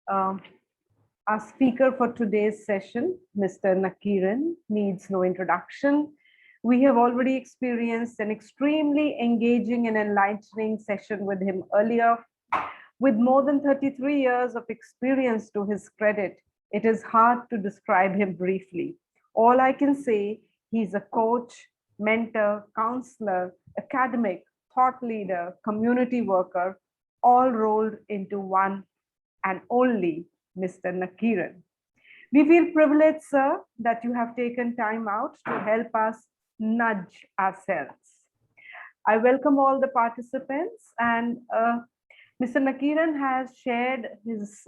Um, our speaker for today's session, Mr. Nakkeeran, needs no introduction. We have already experienced an extremely engaging and enlightening session with him earlier. With more than 33 years of experience to his credit, it is hard to describe him briefly. All I can say, he's a coach, mentor, counselor, academic, thought leader, community worker, all rolled into one and only Mr. Nakkeeran. We feel privileged, sir, that you have taken time out to help us nudge ourselves. I welcome all the participants, and Mr. Nakkeeran has shared his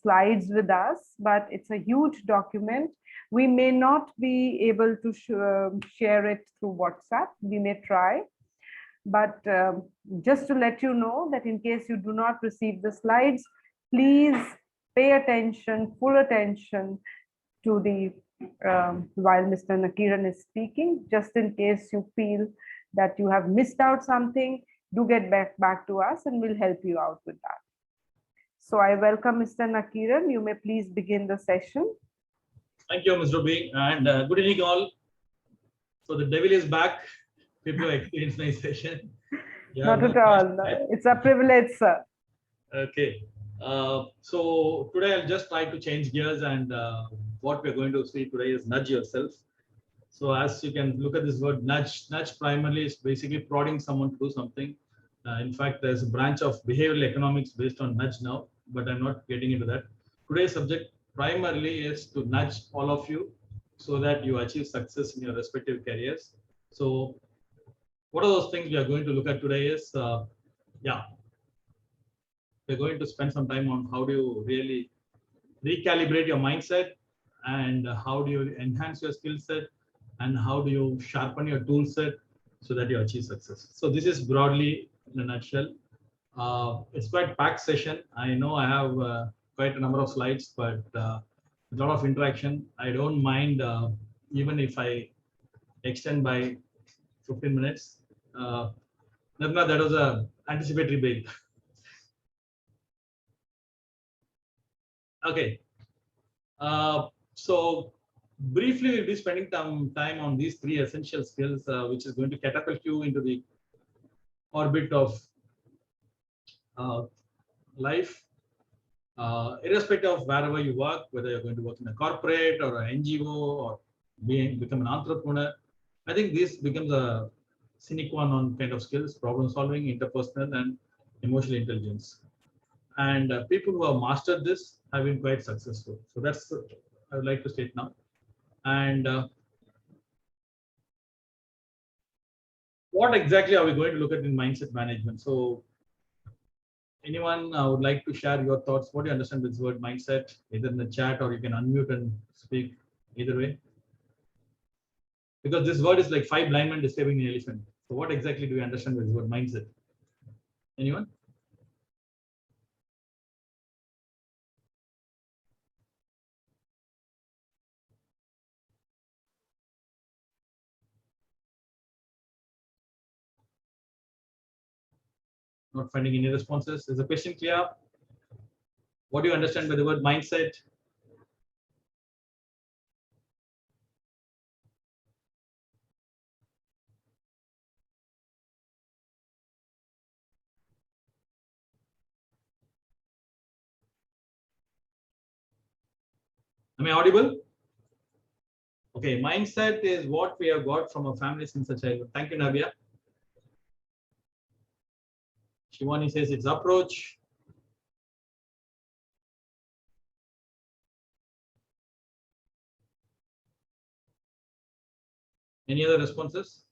slides with us, but it's a huge document. We may not be able to share it through WhatsApp. We may try, but just to let you know that in case you do not receive the slides, please pay attention, full attention to the while Mr. Nakkeeran is speaking, just in case you feel that you have missed out something, do get back to us and we'll help you out with that. So I welcome Mr. Nakkeeran. You may please begin the session. Thank you, Ms. Ruby, and good evening all. So the devil is back. People have experienced my session. Not at all. It's a privilege, sir. Okay. So today I'll just try to change gears, and what we're going to see today is nudge yourself. So as you can look at this word nudge, nudge primarily is basically prodding someone to do something. In fact, there's a branch of behavioral economics based on nudge now, but I'm not getting into that. Today's subject primarily is to nudge all of you so that you achieve success in your respective careers. So what are those things we are going to look at today is, we're going to spend some time on how do you really recalibrate your mindset, and how do you enhance your skill set, and how do you sharpen your tool set so that you achieve success. So this is broadly in a nutshell. It's quite packed session. I know I have quite a number of slides, but a lot of interaction. I don't mind even if I extend by 15 minutes. Nirmala, that was a anticipatory bail. Okay. So briefly, we'll be spending some time on these three essential skills, which is going to catapult you into the orbit of life, irrespective of wherever you work, whether you're going to work in a corporate or an NGO or become an entrepreneur. I think this becomes a sine qua non kind of skills: problem solving, interpersonal, and emotional intelligence. And people who have mastered this have been quite successful. So that's I would like to state now. And what exactly are we going to look at in mindset management? So anyone would like to share your thoughts? What do you understand with this word mindset, either in the chat or you can unmute and speak, either way. Because this word is like 5 blind men describing an elephant. So what exactly do you understand with this word mindset? Anyone? Not finding any responses. Is the question clear? What do you understand by the word mindset? Am I audible? Okay, mindset is what we have got from our family since a childhood. Thank you, Navya. Shivani says it's approach. Any other responses?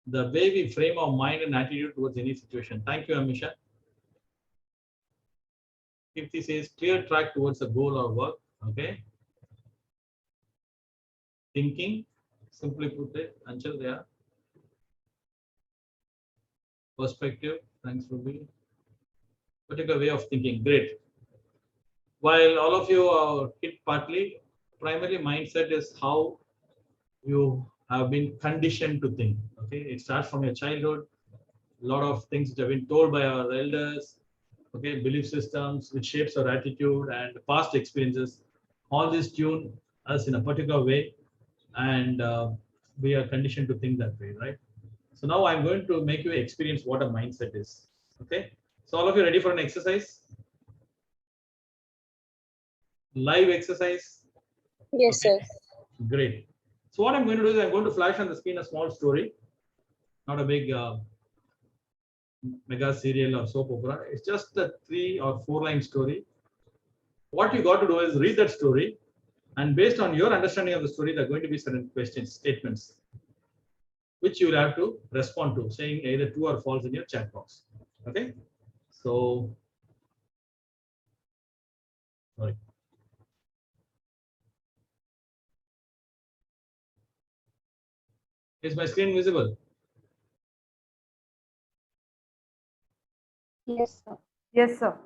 The way we frame our mind and attitude towards any situation. Thank you, Amisha. Kirti says clear track towards a goal or work. Okay. Thinking, simply put it, Anchal there. Perspective, thanks Ruby. Particular way of thinking, great. While all of you are hit partly, primarily mindset is how you have been conditioned to think. Okay, it starts from your childhood. A lot of things that have been told by our elders, okay, belief systems, which shapes our attitude and past experiences. All this tune us in a particular way, and we are conditioned to think that way, right? So now I'm going to make you experience what a mindset is. Okay. So all of you ready for an exercise? Live exercise. Yes, Okay. sir. Great. So what I'm going to do is I'm going to flash on the screen a small story, not a big mega serial or soap opera. It's just a 3 or 4 line story. What you got to do is read that story, and based on your understanding of the story, there are going to be certain questions, statements, which you will have to respond to, saying either true or false in your chat box. Okay. So, sorry. Is my screen visible? Yes, sir. Yes, sir.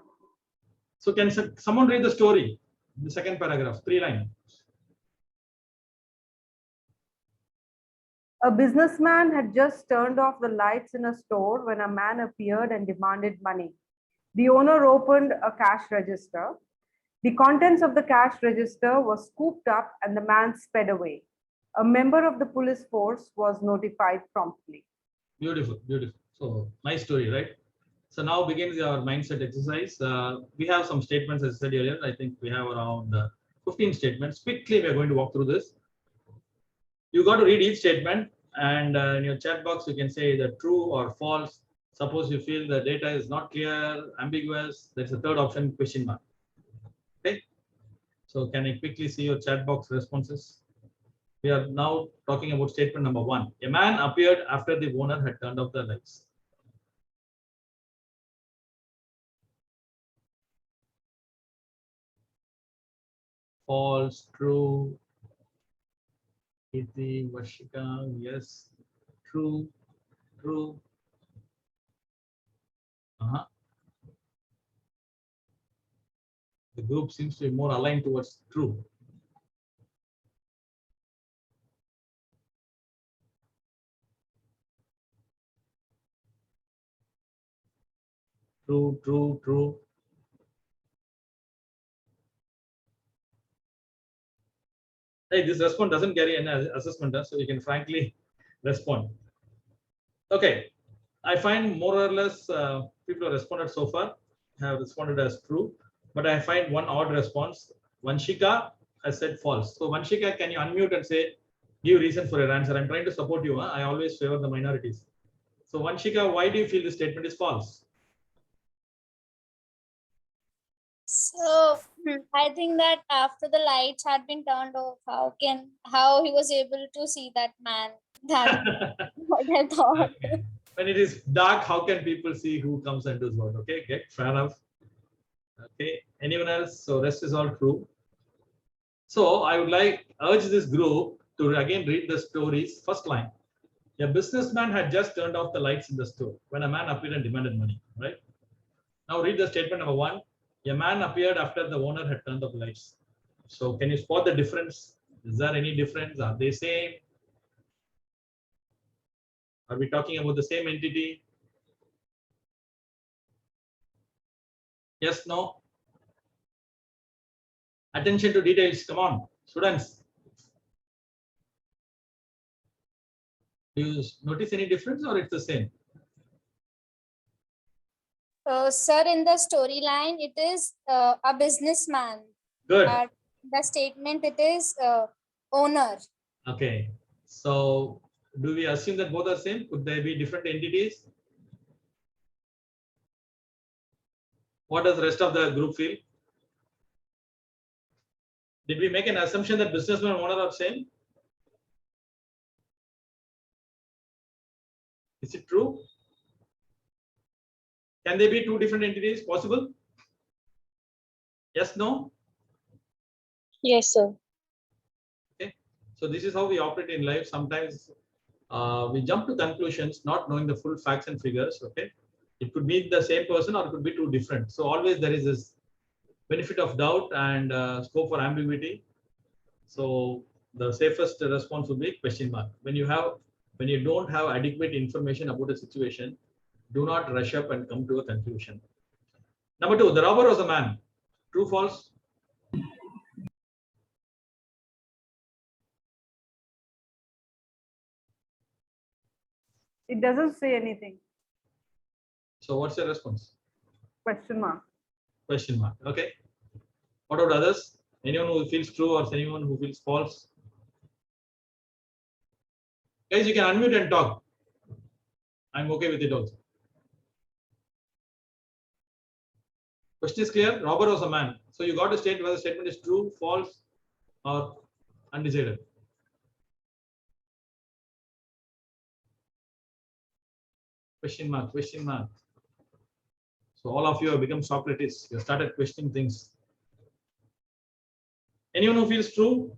So can someone read the story? The second paragraph, 3 line. A businessman had just turned off the lights in a store when a man appeared and demanded money. The owner opened a cash register. The contents of the cash register were scooped up and the man sped away. A member of the police force was notified promptly. Beautiful, beautiful. So nice story, right? So now begins our mindset exercise. We have some statements, as I said earlier. I think we have around 15 statements. Quickly, we are going to walk through this. You got to read each statement, and in your chat box, you can say either true or false. Suppose you feel the data is not clear, ambiguous, there's a third option, question mark. Okay. So can I quickly see your chat box responses? We are now talking about statement number 1. A man appeared after the owner had turned off the lights. False, true. Iti, Vashika, yes. True, true. The group seems to be more aligned towards true. True, true, true. Hey, this response doesn't carry any assessment, so you can frankly respond. Okay, I find more or less people who responded so far have responded as true, but I find one odd response. Vanshika has said false. So Vanshika, can you unmute and say, give reason for your answer? I'm trying to support you. Huh? I always favor the minorities. So Vanshika, why do you feel this statement is false? So I think that after the lights had been turned off, how he was able to see that man? That what I thought. Okay. When it is dark, how can people see who comes and does what? Okay, okay, fair enough. Okay, anyone else? So rest is all true. So I would like urge this group to again read the story's first line. A businessman had just turned off the lights in the store when a man appeared and demanded money. Right now, read the statement number 1. A man appeared after the owner had turned off the lights. So can you spot the difference? Is there any difference? Are they same? Are we talking about the same entity? Yes, no? Attention to details. Come on, students. Do you notice any difference or it's the same? Sir, in the storyline, it is a businessman. Good. The statement, it is owner. Okay. So do we assume that both are same? Could there be different entities? What does the rest of the group feel? Did we make an assumption that businessman and owner are same? Is it true? Can they be two different entities? Possible? Yes, no? Yes, sir. Okay. So this is how we operate in life. Sometimes we jump to conclusions not knowing the full facts and figures. Okay. It could be the same person or it could be two different. So always there is this benefit of doubt and scope for ambiguity. So the safest response would be question mark. When you don't have adequate information about a situation, do not rush up and come to a conclusion. Number 2, the robber was a man. True, false? It doesn't say anything. So what's your response? Question mark. Question mark. Okay. What about others? Anyone who feels true or anyone who feels false? Guys, you can unmute and talk. I'm okay with it also. Question is clear. Robber was a man. So you got to state whether the statement is true, false, or undecided. Question mark, question mark. So all of you have become Socrates. You have started questioning things. Anyone who feels true?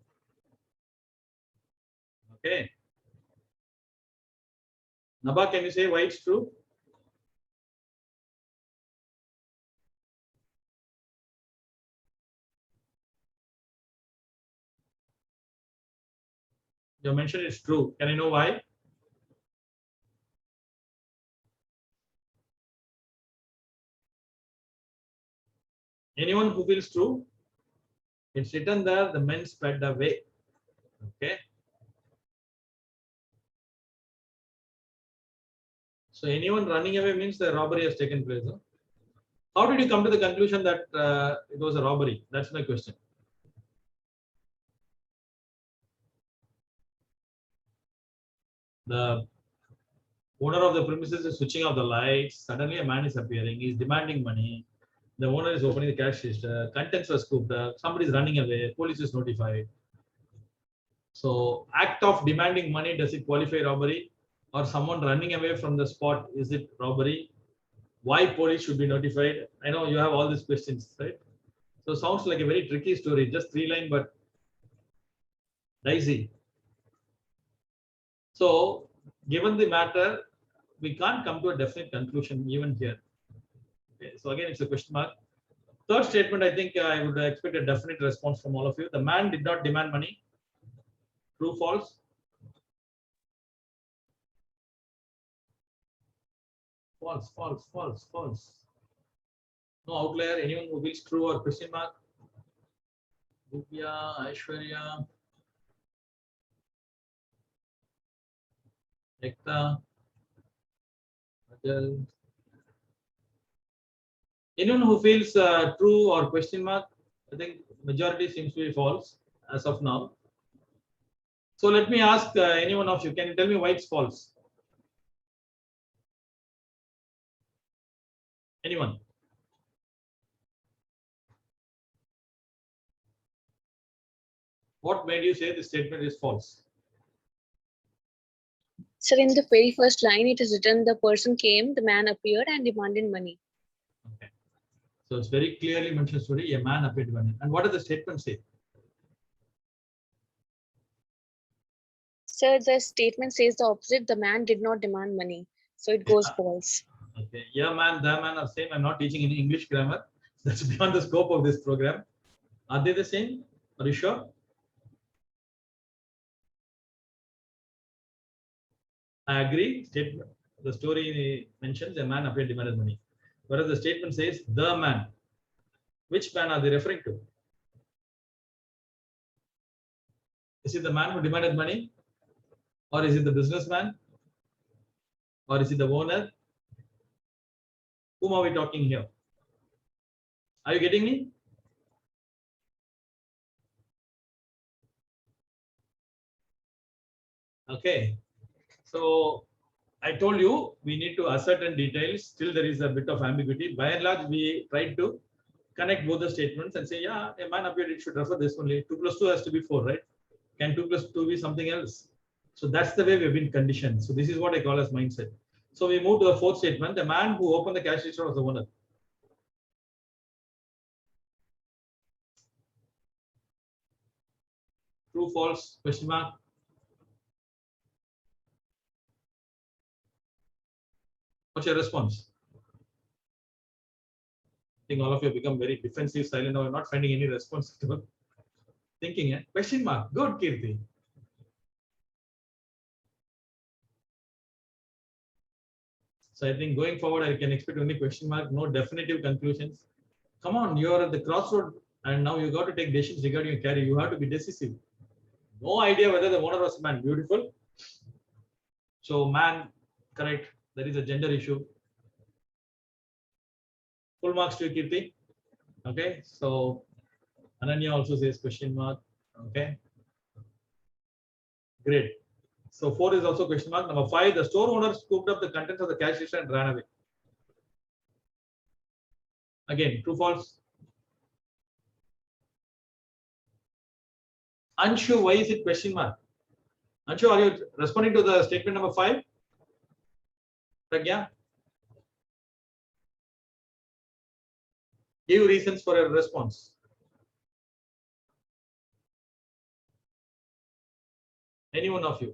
Okay. Naba, can you say why it's true? You mentioned it's true. Can I know why? Anyone who feels true? It's written there, the men spread away. Okay. So anyone running away means the robbery has taken place. Huh? How did you come to the conclusion that it was a robbery? That's my question. The owner of the premises is switching off the lights. Suddenly a man is appearing. He's demanding money. The owner is opening the cash register. Contents were scooped up. Somebody is running away. Police is notified. So act of demanding money, does it qualify robbery? Or someone running away from the spot, is it robbery? Why police should be notified? I know you have all these questions, right? So sounds like a very tricky story. Just 3 lines, but dicey. So given the matter, we can't come to a definite conclusion even here. Okay, so again, it's a question mark. Third statement, I think I would expect a definite response from all of you. The man did not demand money. True, false? False, false, false, false. No outlier. Anyone who feels true or question mark? Divya, Aishwarya, Ekta, Ajal. Anyone who feels true or question mark? I think majority seems to be false as of now. So let me ask any one of you, can you tell me why it's false? Anyone? What made you say this statement is false? Sir, in the very first line, it is written, the person came, the man appeared and demanded money. Okay. So it's very clearly mentioned story, a man appeared one. And what does the statement say? Sir, the statement says the opposite, the man did not demand money. So it goes false. Okay. Yeah, man, the man are same. I'm not teaching any English grammar. That's beyond the scope of this program. Are they the same? Are you sure? I agree. Statement. The story mentions a man appeared demanded money. Whereas the statement says the man. Which man are they referring to? Is it the man who demanded money? Or is it the businessman? Or is it the owner? Whom are we talking here? Are you getting me? Okay. So I told you we need to ascertain details. Still, there is a bit of ambiguity. By and large, we tried to connect both the statements and say, yeah, a man appeared, it should refer this only. 2 plus 2 has to be 4, right? Can 2 plus 2 be something else? So that's the way we've been conditioned. So this is what I call as mindset. So we move to the fourth statement. The man who opened the cash register was the owner. True, false, question mark. What's your response? I think all of you have become very defensive, silent. Now I'm not finding any response at all. Thinking, eh? Question mark. Good, Kirti. So I think going forward, I can expect only question mark, no definitive conclusions. Come on, you are at the crossroad and now you got to take decisions regarding your career. You have to be decisive. No idea whether the owner was a man. Beautiful. So man, correct. There is a gender issue. Full marks to you, Kirti. Okay. So Ananya also says question mark. Okay. Great. So 4 is also question mark. Number 5, the store owner scooped up the contents of the cash register and ran away. Again, true, false. Anshu, why is it question mark? Anshu, are you responding to the statement number 5? Pragya? Give reasons for your response. Any one of you?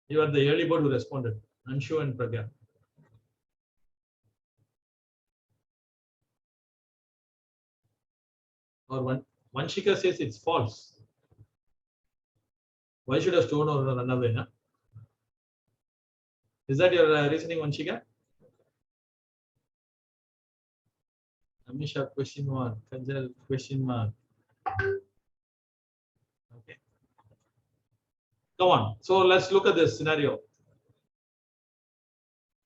You are the early bird who responded. Anshu and Pragya. Or Vanshika says it's false. Why should a store owner run away? Huh? Is that your reasoning, Vanshika? Amisha, question mark. Kajal, question mark. Okay. Come on. So let's look at this scenario.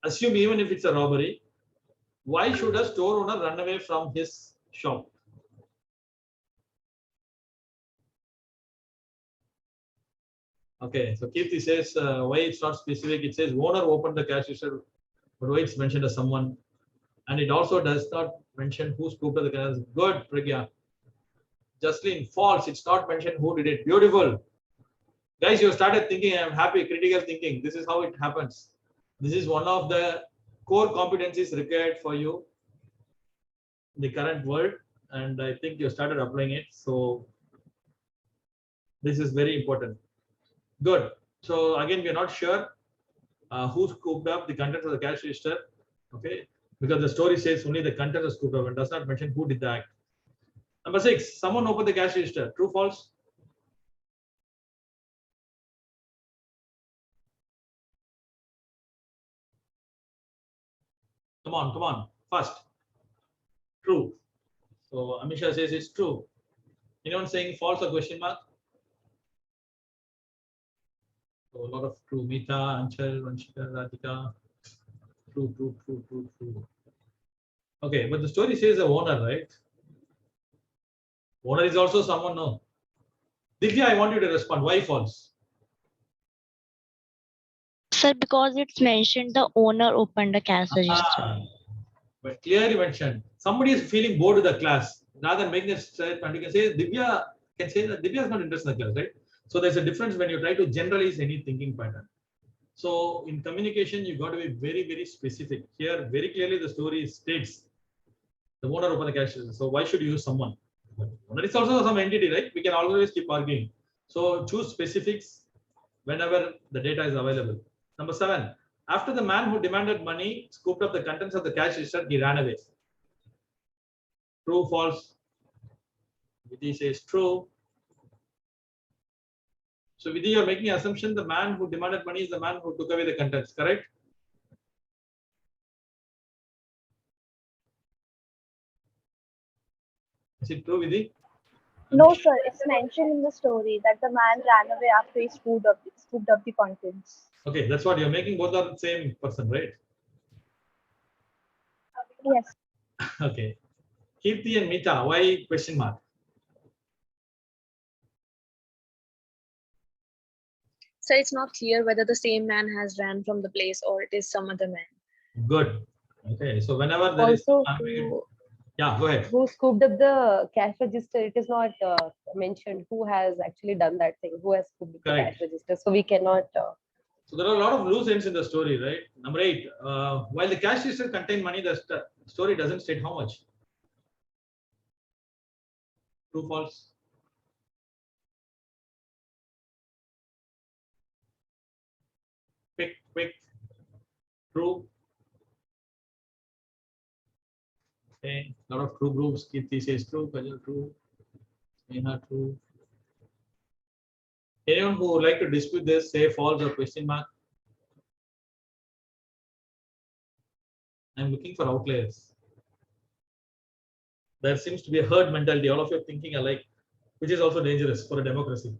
Assume even if it's a robbery, why should a store owner run away from his shop? Okay, so Kirti says why it's not specific. It says owner opened the cash register, but why it's mentioned as someone, and it also does not mention who scooped up the cash. Good, Pragya. Justly false. It's not mentioned who did it. Beautiful, guys. You started thinking. I'm happy. Critical thinking. This is how it happens. This is one of the core competencies required for you in the current world, and I think you started applying it. So this is very important. Good. So again, we are not sure who scooped up the contents of the cash register. Okay, because the story says only the contents are scooped up and does not mention who did the act. Number 6, someone opened the cash register. True, false? Come on, fast. True. So Amisha says it's true. Anyone saying false or question mark? So a lot of true. Meeta, Anchal, Vanshika, Radhika. True. Okay, but the story says the owner, right? Owner is also someone, no? Divya, I want you to respond. Why false? Sir, because it's mentioned the owner opened the cash register. But clearly mentioned. Somebody is feeling bored with the class. Rather than making a statement, you can say Divya can say that Divya is not interested in the class, right? So there's a difference when you try to generalize any thinking pattern. So in communication, you got to be very, very specific. Here, very clearly, the story states the owner opened the cash register. So why should you use someone? Owner is also some entity, right? We can always keep arguing. So choose specifics whenever the data is available. Number 7, after the man who demanded money scooped up the contents of the cash register, he ran away. True, false? Vidhi says true. So Vidhi, you're making an assumption the man who demanded money is the man who took away the contents, correct? Is it true, Vidhi? No, sir. It's mentioned in the story that the man ran away after he scooped up the contents. Okay, that's what you're making. Both are the same person, right? Yes. Okay. Kirti and Meeta, why question mark? So it's not clear whether the same man has ran from the place or it is some other man. Good. Okay, so whenever there is Also, yeah, go ahead. who scooped up the cash register, it is not mentioned who has actually done that thing, who has scooped up the Correct. cash register. So we cannot. So there are a lot of loose ends in the story, right? Number 8, while the cash register contained money, the story doesn't state how much. True, false? Quick. True. Okay, a lot of true groups. Kirti says true, Kajal true, Neha true. Anyone who would like to dispute this, say false or question mark? I'm looking for outliers. There seems to be a herd mentality. All of you are thinking alike, which is also dangerous for a democracy.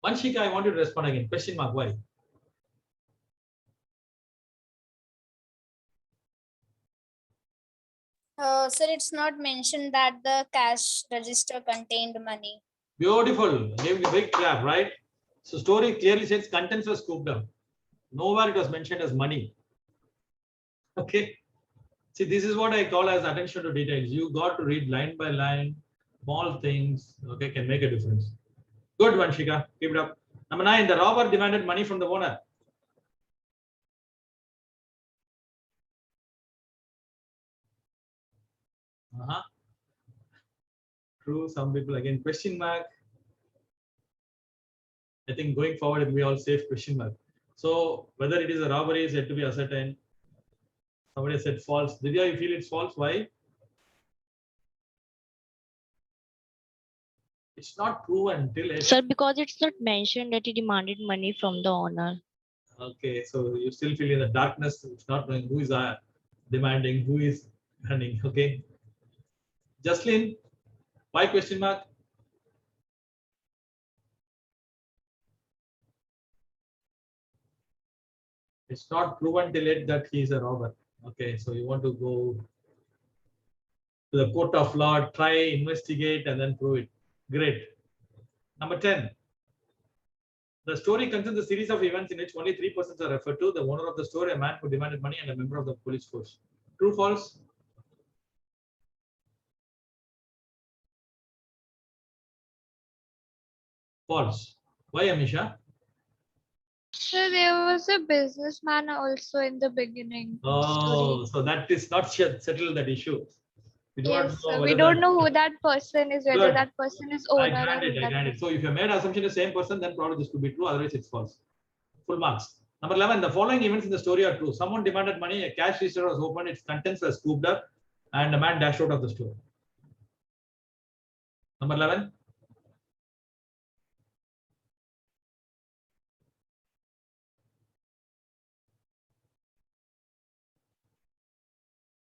Vanshika, I want you to respond again. Question mark, why? Sir, it's not mentioned that the cash register contained money. Beautiful. Gave me a big clap, right? So story clearly says contents were scooped up. Nowhere it was mentioned as money. Okay. See, this is what I call as attention to details. You got to read line by line, small things, okay, can make a difference. Good, Vanshika. Keep it up. Number 9, the robber demanded money from the owner. True. Some people again question mark. I think going forward, we all safe question mark. So whether it is a robbery is yet to be ascertained. Somebody said false. Divya, you feel it's false? Why? It's not proven until it. Sir, because it's not mentioned that he demanded money from the owner. Okay, so you still feel in the darkness. It's not knowing who is demanding, who is handing. Okay. Jocelyn, why question mark? It's not proven till it that he is a robber. Okay, so you want to go to the court of law, try, investigate, and then prove it. Great. Number 10. The story contains a series of events in which only 3 persons are referred to: the owner of the store, a man who demanded money, and a member of the police force. True, false? False. Why, Amisha? So there was a businessman also in the beginning. Oh, so that is not settled that issue. We do not Yes, know we whether don't that- know who that person is, whether Good. that person is I owner grant or it. who I that grant it. So if you made assumption the same person, then probably this could be true. Otherwise, it's false. Full marks. Number 11. The following events in the story are true. Someone demanded money. A cash register was opened. Its contents were scooped up, and a man dashed out of the store. Number 11.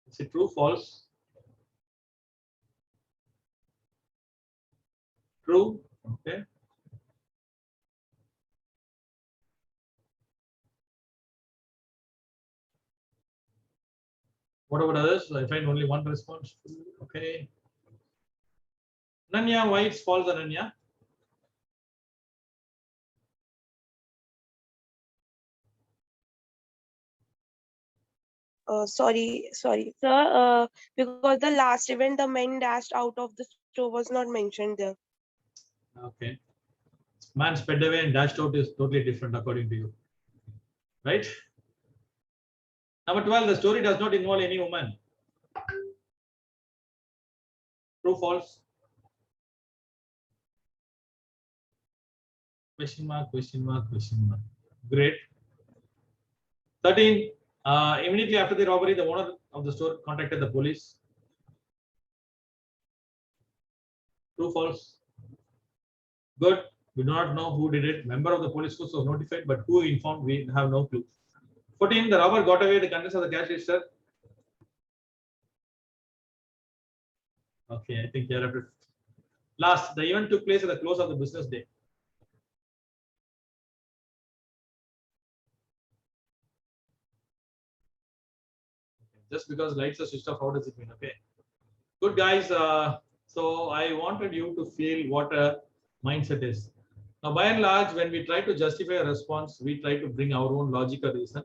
Is it true? False? True. Okay. What about others? I find only one response. Okay. Ananya, why it's false, Ananya? Sorry, sir. Because the last event, the men dashed out of the store was not mentioned there. Okay. Man sped away and dashed out is totally different according to you. Right? Number 12, the story does not involve any woman. True, false? Question mark, question mark, question mark. Great. 13, immediately after the robbery, the owner of the store contacted the police. True, false? Good. We do not know who did it. Member of the police force was notified, but who informed, we have no clue. 14, the robber got away the contents of the cash register. Okay, I think here after. Last, the event took place at the close of the business day. Just because lights are switched off, how does it mean? Okay. Good, guys. So I wanted you to feel what a mindset is. Now, by and large, when we try to justify a response, we try to bring our own logical reason.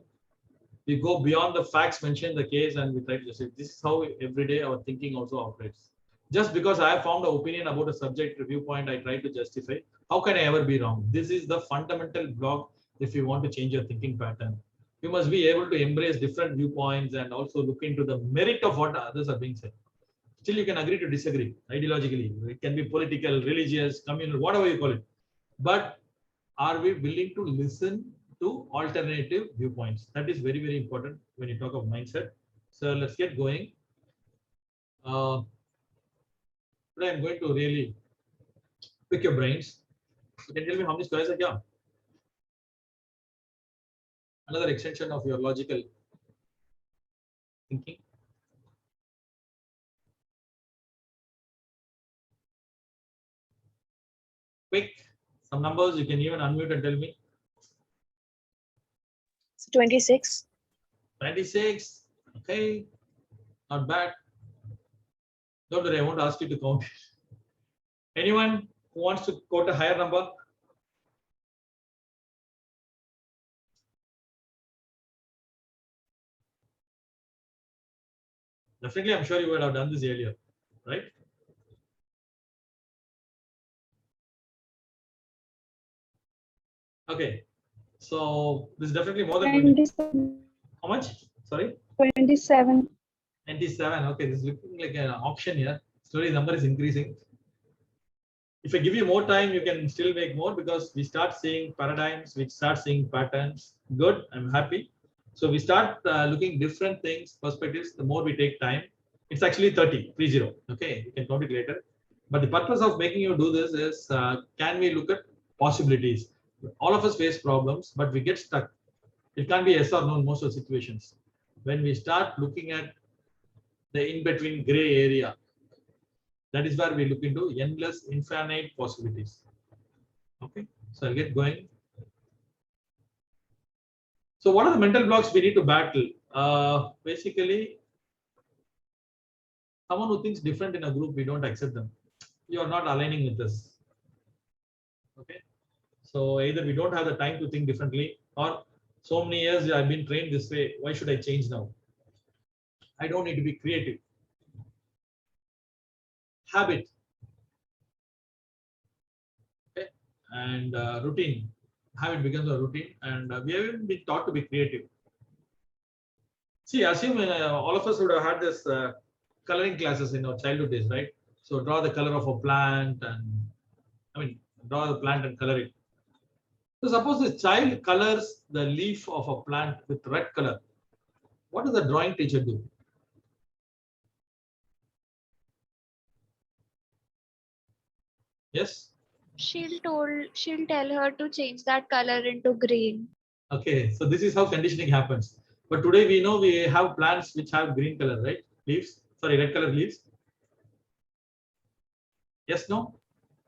We go beyond the facts mentioned in the case and we try to justify. This is how every day our thinking also operates. Just because I have formed an opinion about a subject review point, I try to justify. How can I ever be wrong? This is the fundamental block if you want to change your thinking pattern. You must be able to embrace different viewpoints and also look into the merit of what others are being said. Still, you can agree to disagree ideologically. It can be political, religious, communal, whatever you call it. But are we willing to listen to alternative viewpoints? That is very, very important when you talk of mindset. So let's get going. Today I'm going to really pick your brains. You can tell me how many squares are here? Another extension of your logical thinking. Quick, some numbers you can even unmute and tell me. 26. 26. Okay, not bad. Don't worry, I won't ask you to count. Anyone who wants to quote a higher number? Definitely, I'm sure you would have done this earlier, right? Okay, so this is definitely more than 20. 27. How much? Sorry? 27. 97. Okay, this is looking like an auction here. Slowly, number is increasing. If I give you more time, you can still make more because we start seeing paradigms, we start seeing patterns. Good, I'm happy. So we start looking different things, perspectives. The more we take time, it's actually 30, 30. Okay, you can count it later. But the purpose of making you do this is, can we look at possibilities? All of us face problems, but we get stuck. It can't be yes or no in most of the situations. When we start looking at the in-between gray area, that is where we look into endless, infinite possibilities. Okay, so I'll get going. So what are the mental blocks we need to battle? Basically, someone who thinks different in a group, we don't accept them. You are not aligning with us. Okay, so either we don't have the time to think differently, or so many years I've been trained this way. Why should I change now? I don't need to be creative. Habit. Okay, and routine. Habit becomes a routine, and we haven't been taught to be creative. See, assume all of us would have had this coloring classes in our childhood days, right? So draw the color of a plant, and draw the plant and color it. So suppose the child colors the leaf of a plant with red color. What does the drawing teacher do? Yes. She'll tell her to change that color into green. Okay, so this is how conditioning happens. But today we know we have plants which have green color, right? Leaves, sorry, red color leaves. Yes, no?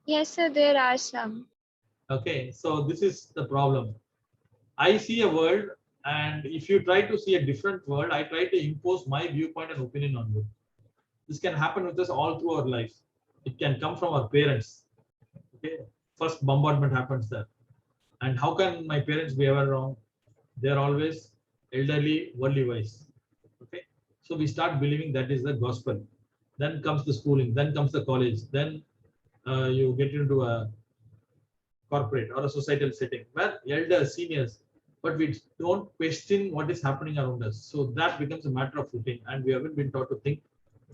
Yes, sir, there are some. Okay, so this is the problem. I see a world, and if you try to see a different world, I try to impose my viewpoint and opinion on you. This can happen with us all through our life. It can come from our parents. Okay, first bombardment happens there. And how can my parents be ever wrong? They're always elderly, worldly wise. Okay, so we start believing that is the gospel. Then comes the schooling, then comes the college, then you get into a corporate or a societal setting where elders, seniors, but we don't question what is happening around us. So that becomes a matter of routine, and we haven't been taught to think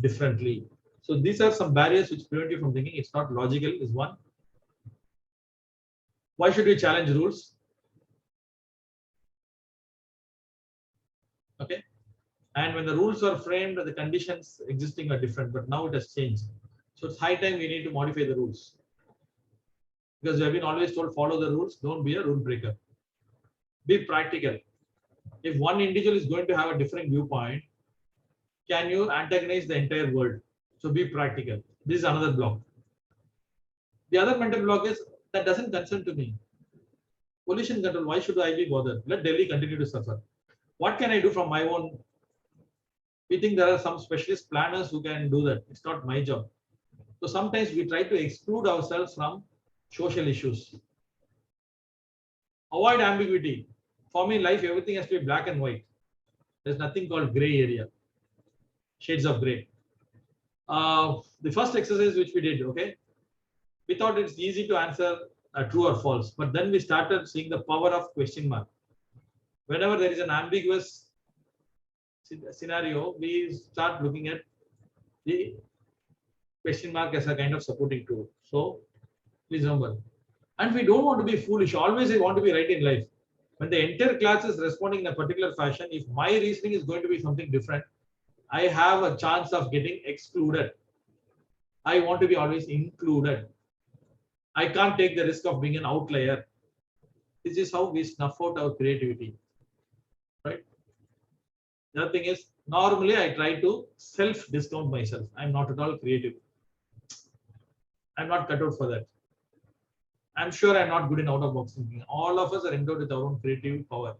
differently. So these are some barriers which prevent you from thinking. It's not logical, is one. Why should we challenge rules? Okay. And when the rules were framed, the conditions existing are different, but now it has changed. So it's high time we need to modify the rules. Because we have been always told follow the rules, don't be a rule breaker. Be practical. If one individual is going to have a different viewpoint, can you antagonize the entire world? So be practical. This is another block. The other mental block is that doesn't concern to me. Pollution control, why should I be bothered? Let Delhi continue to suffer. What can I do from my own? We think there are some specialist planners who can do that. It's not my job. So sometimes we try to exclude ourselves from social issues. Avoid ambiguity. For me in life, everything has to be black and white. There's nothing called gray area. Shades of gray. The first exercise which we did, okay, we thought it's easy to answer true or false, but then we started seeing the power of question mark. Whenever there is an ambiguous scenario, we start looking at the question mark as a kind of supporting tool. So please remember. And we don't want to be foolish. Always I want to be right in life. When the entire class is responding in a particular fashion, if my reasoning is going to be something different, I have a chance of getting excluded. I want to be always included. I can't take the risk of being an outlier. This is how we snuff out our creativity, right? The other thing is, normally I try to self-discount myself. I'm not at all creative. I'm not cut out for that. I'm sure I'm not good in out-of-box thinking. All of us are endowed with our own creative power.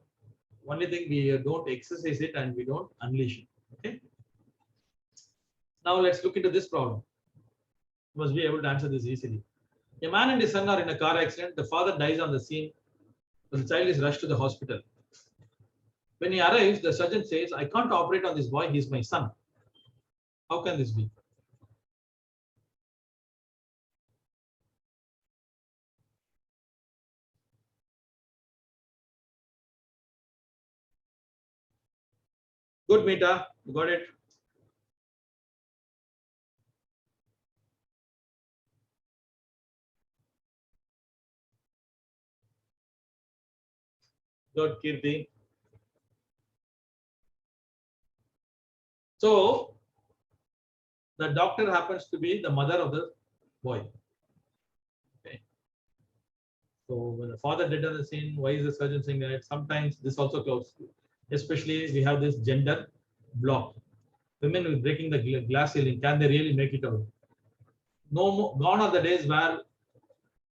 Only thing, we don't exercise it and we don't unleash it. Okay. Now let's look into this problem. You must be able to answer this easily. A man and his son are in a car accident. The father dies on the scene. The child is rushed to the hospital. When he arrives, the surgeon says, "I can't operate on this boy. He's my son." How can this be? Good, Meeta. You got it. Good, Kirti. So the doctor happens to be the mother of the boy. Okay. So when the father did on the scene, why is the surgeon saying that? Sometimes this also close, especially we have this gender block. Women with breaking the glass ceiling, can they really make it out? No more, gone are the days where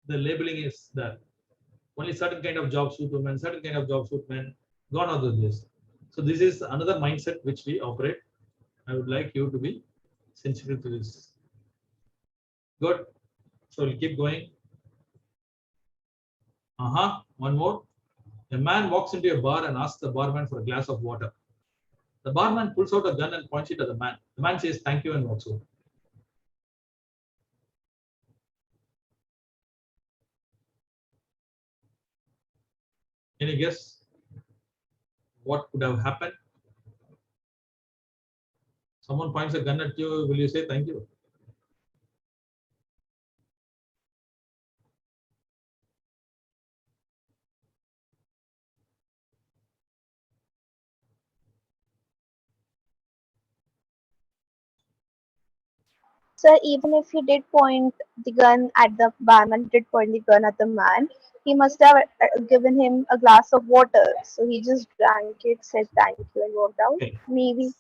the labeling is there. Only certain kind of job suit women, certain kind of job suit men. Gone are those days. So this is another mindset which we operate. I would like you to be sensitive to this. Good. So we'll keep going. One more. A man walks into a bar and asks the barman for a glass of water. The barman pulls out a gun and points it at the man. The man says thank you and walks out. Can you guess what could have happened? Someone points a gun at you, will you say thank you? So even if he did point the gun at the barman, did point the gun at the man, he must have given him a glass of water. So he just drank it, said thank you, and walked out. Okay. Maybe.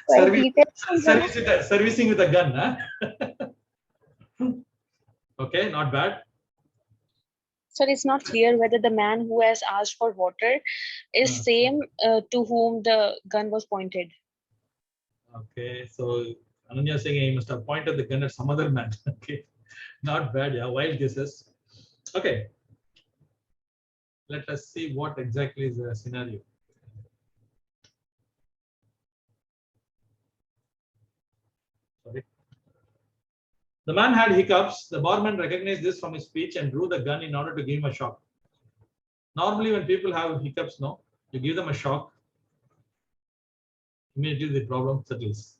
Quite detailed. Servicing with a gun, huh? Okay, not bad. So it's not clear whether the man who has asked for water is same to whom the gun was pointed. Okay, so Ananya is saying he must have pointed the gun at some other man. Okay, not bad. Yeah, wild guesses. Okay, let us see what exactly is the scenario. Sorry. The man had hiccups. The barman recognized this from his speech and drew the gun in order to give him a shock. Normally, when people have hiccups, no, you give them a shock, immediately the problem settles.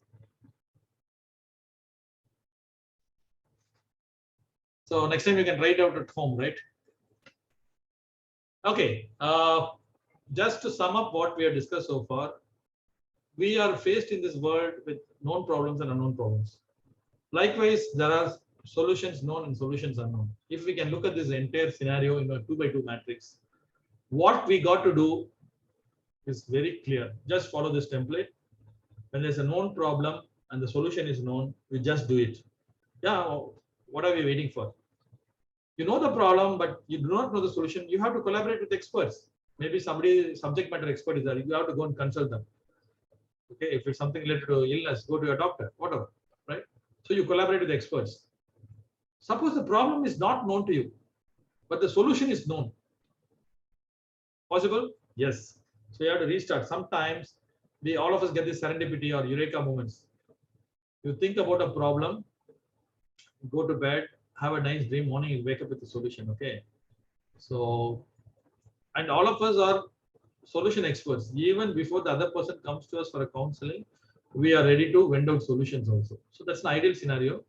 So next time you can write out at home, right? Okay, just to sum up what we have discussed so far, we are faced in this world with known problems and unknown problems. Likewise, there are solutions known and solutions unknown. If we can look at this entire scenario in a 2x2 matrix, what we got to do is very clear. Just follow this template. When there's a known problem and the solution is known, we just do it. Yeah, what are we waiting for? You know the problem, but you do not know the solution. You have to collaborate with experts. Maybe somebody, subject matter expert is there. You have to go and consult them. Okay, if it's something related to illness, go to a doctor, whatever, right? So you collaborate with experts. Suppose the problem is not known to you, but the solution is known. Possible? Yes. So you have to restart. Sometimes all of us get this serendipity or eureka moments. You think about a problem, go to bed, have a nice dream, morning you wake up with a solution. Okay. So, and all of us are solution experts. Even before the other person comes to us for a counseling, we are ready to vend out solutions also. So that's an ideal scenario.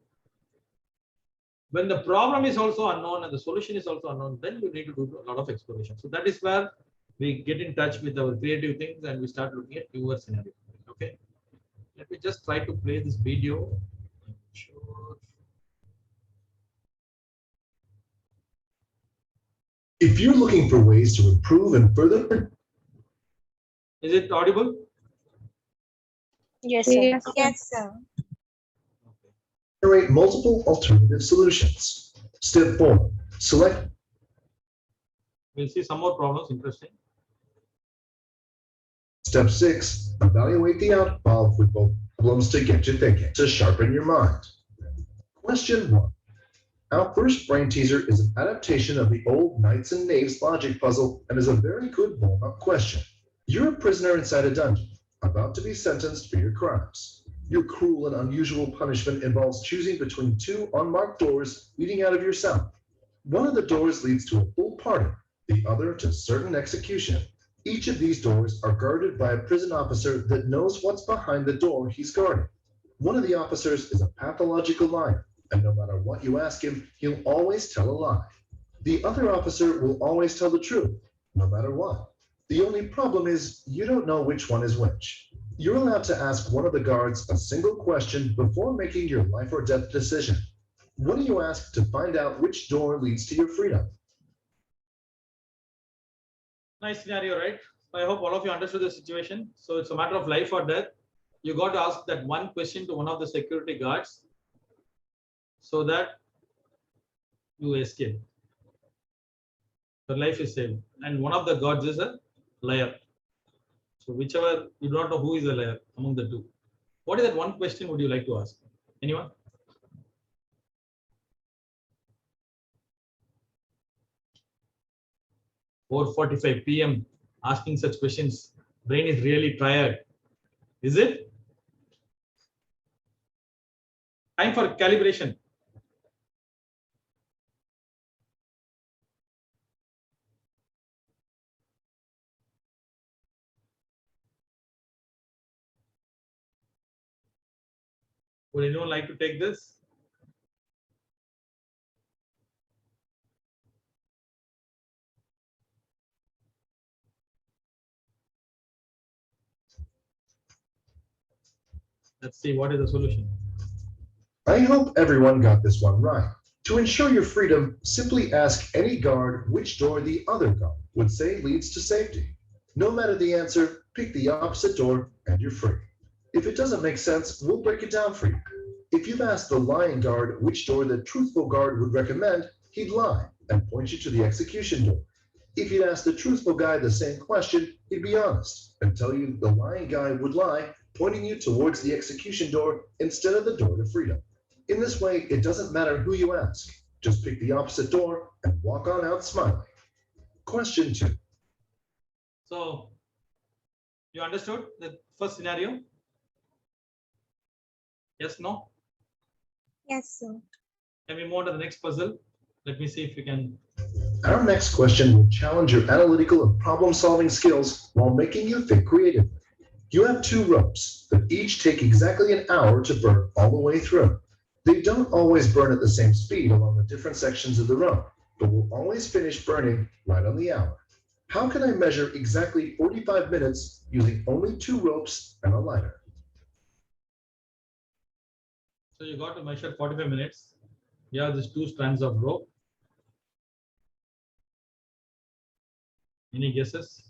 When the problem is also unknown and the solution is also unknown, then you need to do a lot of exploration. So that is where we get in touch with our creative things and we start looking at newer scenarios. Okay. Let me just try to play this video. Sure. If you're looking for ways to improve and further, Is it audible? Yes, sir. Yes, Yes, sir. Okay. generate multiple alternative solutions. Step 4. Select We'll see some more problems. Interesting. Step 6. Evaluate the outcome with both problems to get you thinking, to sharpen your mind. Question 1. Our first brain teaser is an adaptation of the old Knights and Knaves logic puzzle and is a very good warm-up question. You're a prisoner inside a dungeon, about to be sentenced for your crimes. Your cruel and unusual punishment involves choosing between two unmarked doors leading out of your cell. One of the doors leads to a full pardon, the other to certain execution. Each of these doors are guarded by a prison officer that knows what's behind the door he's guarding. One of the officers is a pathological liar, and no matter what you ask him, he'll always tell a lie. The other officer will always tell the truth, no matter what. The only problem is you don't know which one is which. You're allowed to ask one of the guards a single question before making your life or death decision. What do you ask to find out which door leads to your freedom? Nice scenario, right? I hope all of you understood the situation. So it's a matter of life or death. You got to ask that one question to one of the security guards so that you escape. Your life is saved. And one of the guards is a liar. So whichever, you don't know who is a liar among the two. What is that one question would you like to ask? Anyone? Or 45 p.m. asking such questions. Brain is really tired. Is it? Time for calibration. Would anyone like to take this? Let's see what is the solution. I hope everyone got this one right. To ensure your freedom, simply ask any guard which door the other guard would say leads to safety. No matter the answer, pick the opposite door and you're free. If it doesn't make sense, we'll break it down for you. If you've asked the lying guard which door the truthful guard would recommend, he'd lie and point you to the execution door. If you'd asked the truthful guy the same question, he'd be honest and tell you the lying guy would lie, pointing you towards the execution door instead of the door to freedom. In this way, it doesn't matter who you ask. Just pick the opposite door and walk on out smiling. Question 2. So you understood the first scenario? Yes, no? Yes, sir. Can we move on to the next puzzle? Let me see if we can. Our next question will challenge your analytical and problem-solving skills while making you think creatively. You have two ropes that each take exactly an hour to burn all the way through. They don't always burn at the same speed along the different sections of the rope, but will always finish burning right on the hour. How can I measure exactly 45 minutes using only two ropes and a lighter? So you got to measure 45 minutes. You have these two strands of rope. Any guesses?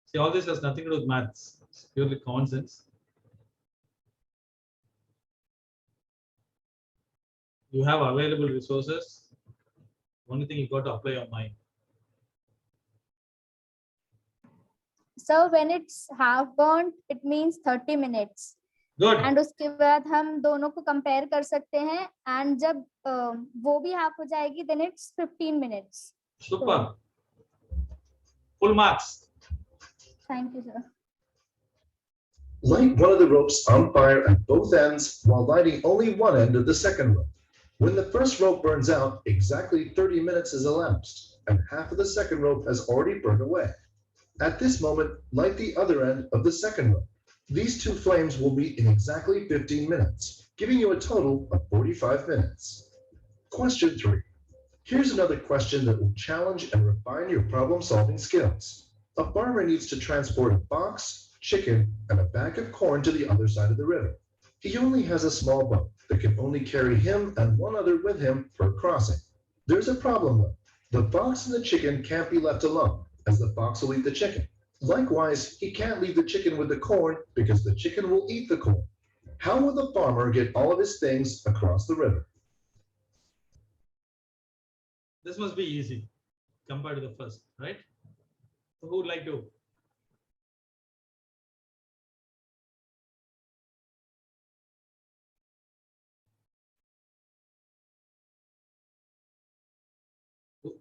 See, all this has nothing to do with maths. It's purely common sense. You have available resources. Only thing you got to apply your mind. So when it's half burnt, it means 30 minutes. Good. And उसके बाद हम दोनों को compare कर सकते हैं and जब वो भी हाफ हो जाएगी then it's 15 minutes. Super. Full marks. Thank you sir. Light one of the ropes on fire at both ends while lighting only one end of the second rope. When the first rope burns out, exactly 30 minutes has elapsed, and half of the second rope has already burned away. At this moment, light the other end of the second rope. These two flames will meet in exactly 15 minutes, giving you a total of 45 minutes. Question 3. Here's another question that will challenge and refine your problem-solving skills. A farmer needs to transport a box, chicken, and a bag of corn to the other side of the river. He only has a small boat that can only carry him and one other with him for crossing. There's a problem though. The fox and the chicken can't be left alone, as the fox will eat the chicken. Likewise, he can't leave the chicken with the corn because the chicken will eat the corn. How will the farmer get all of his things across the river? This must be easy compared to the first, right? So who would like to?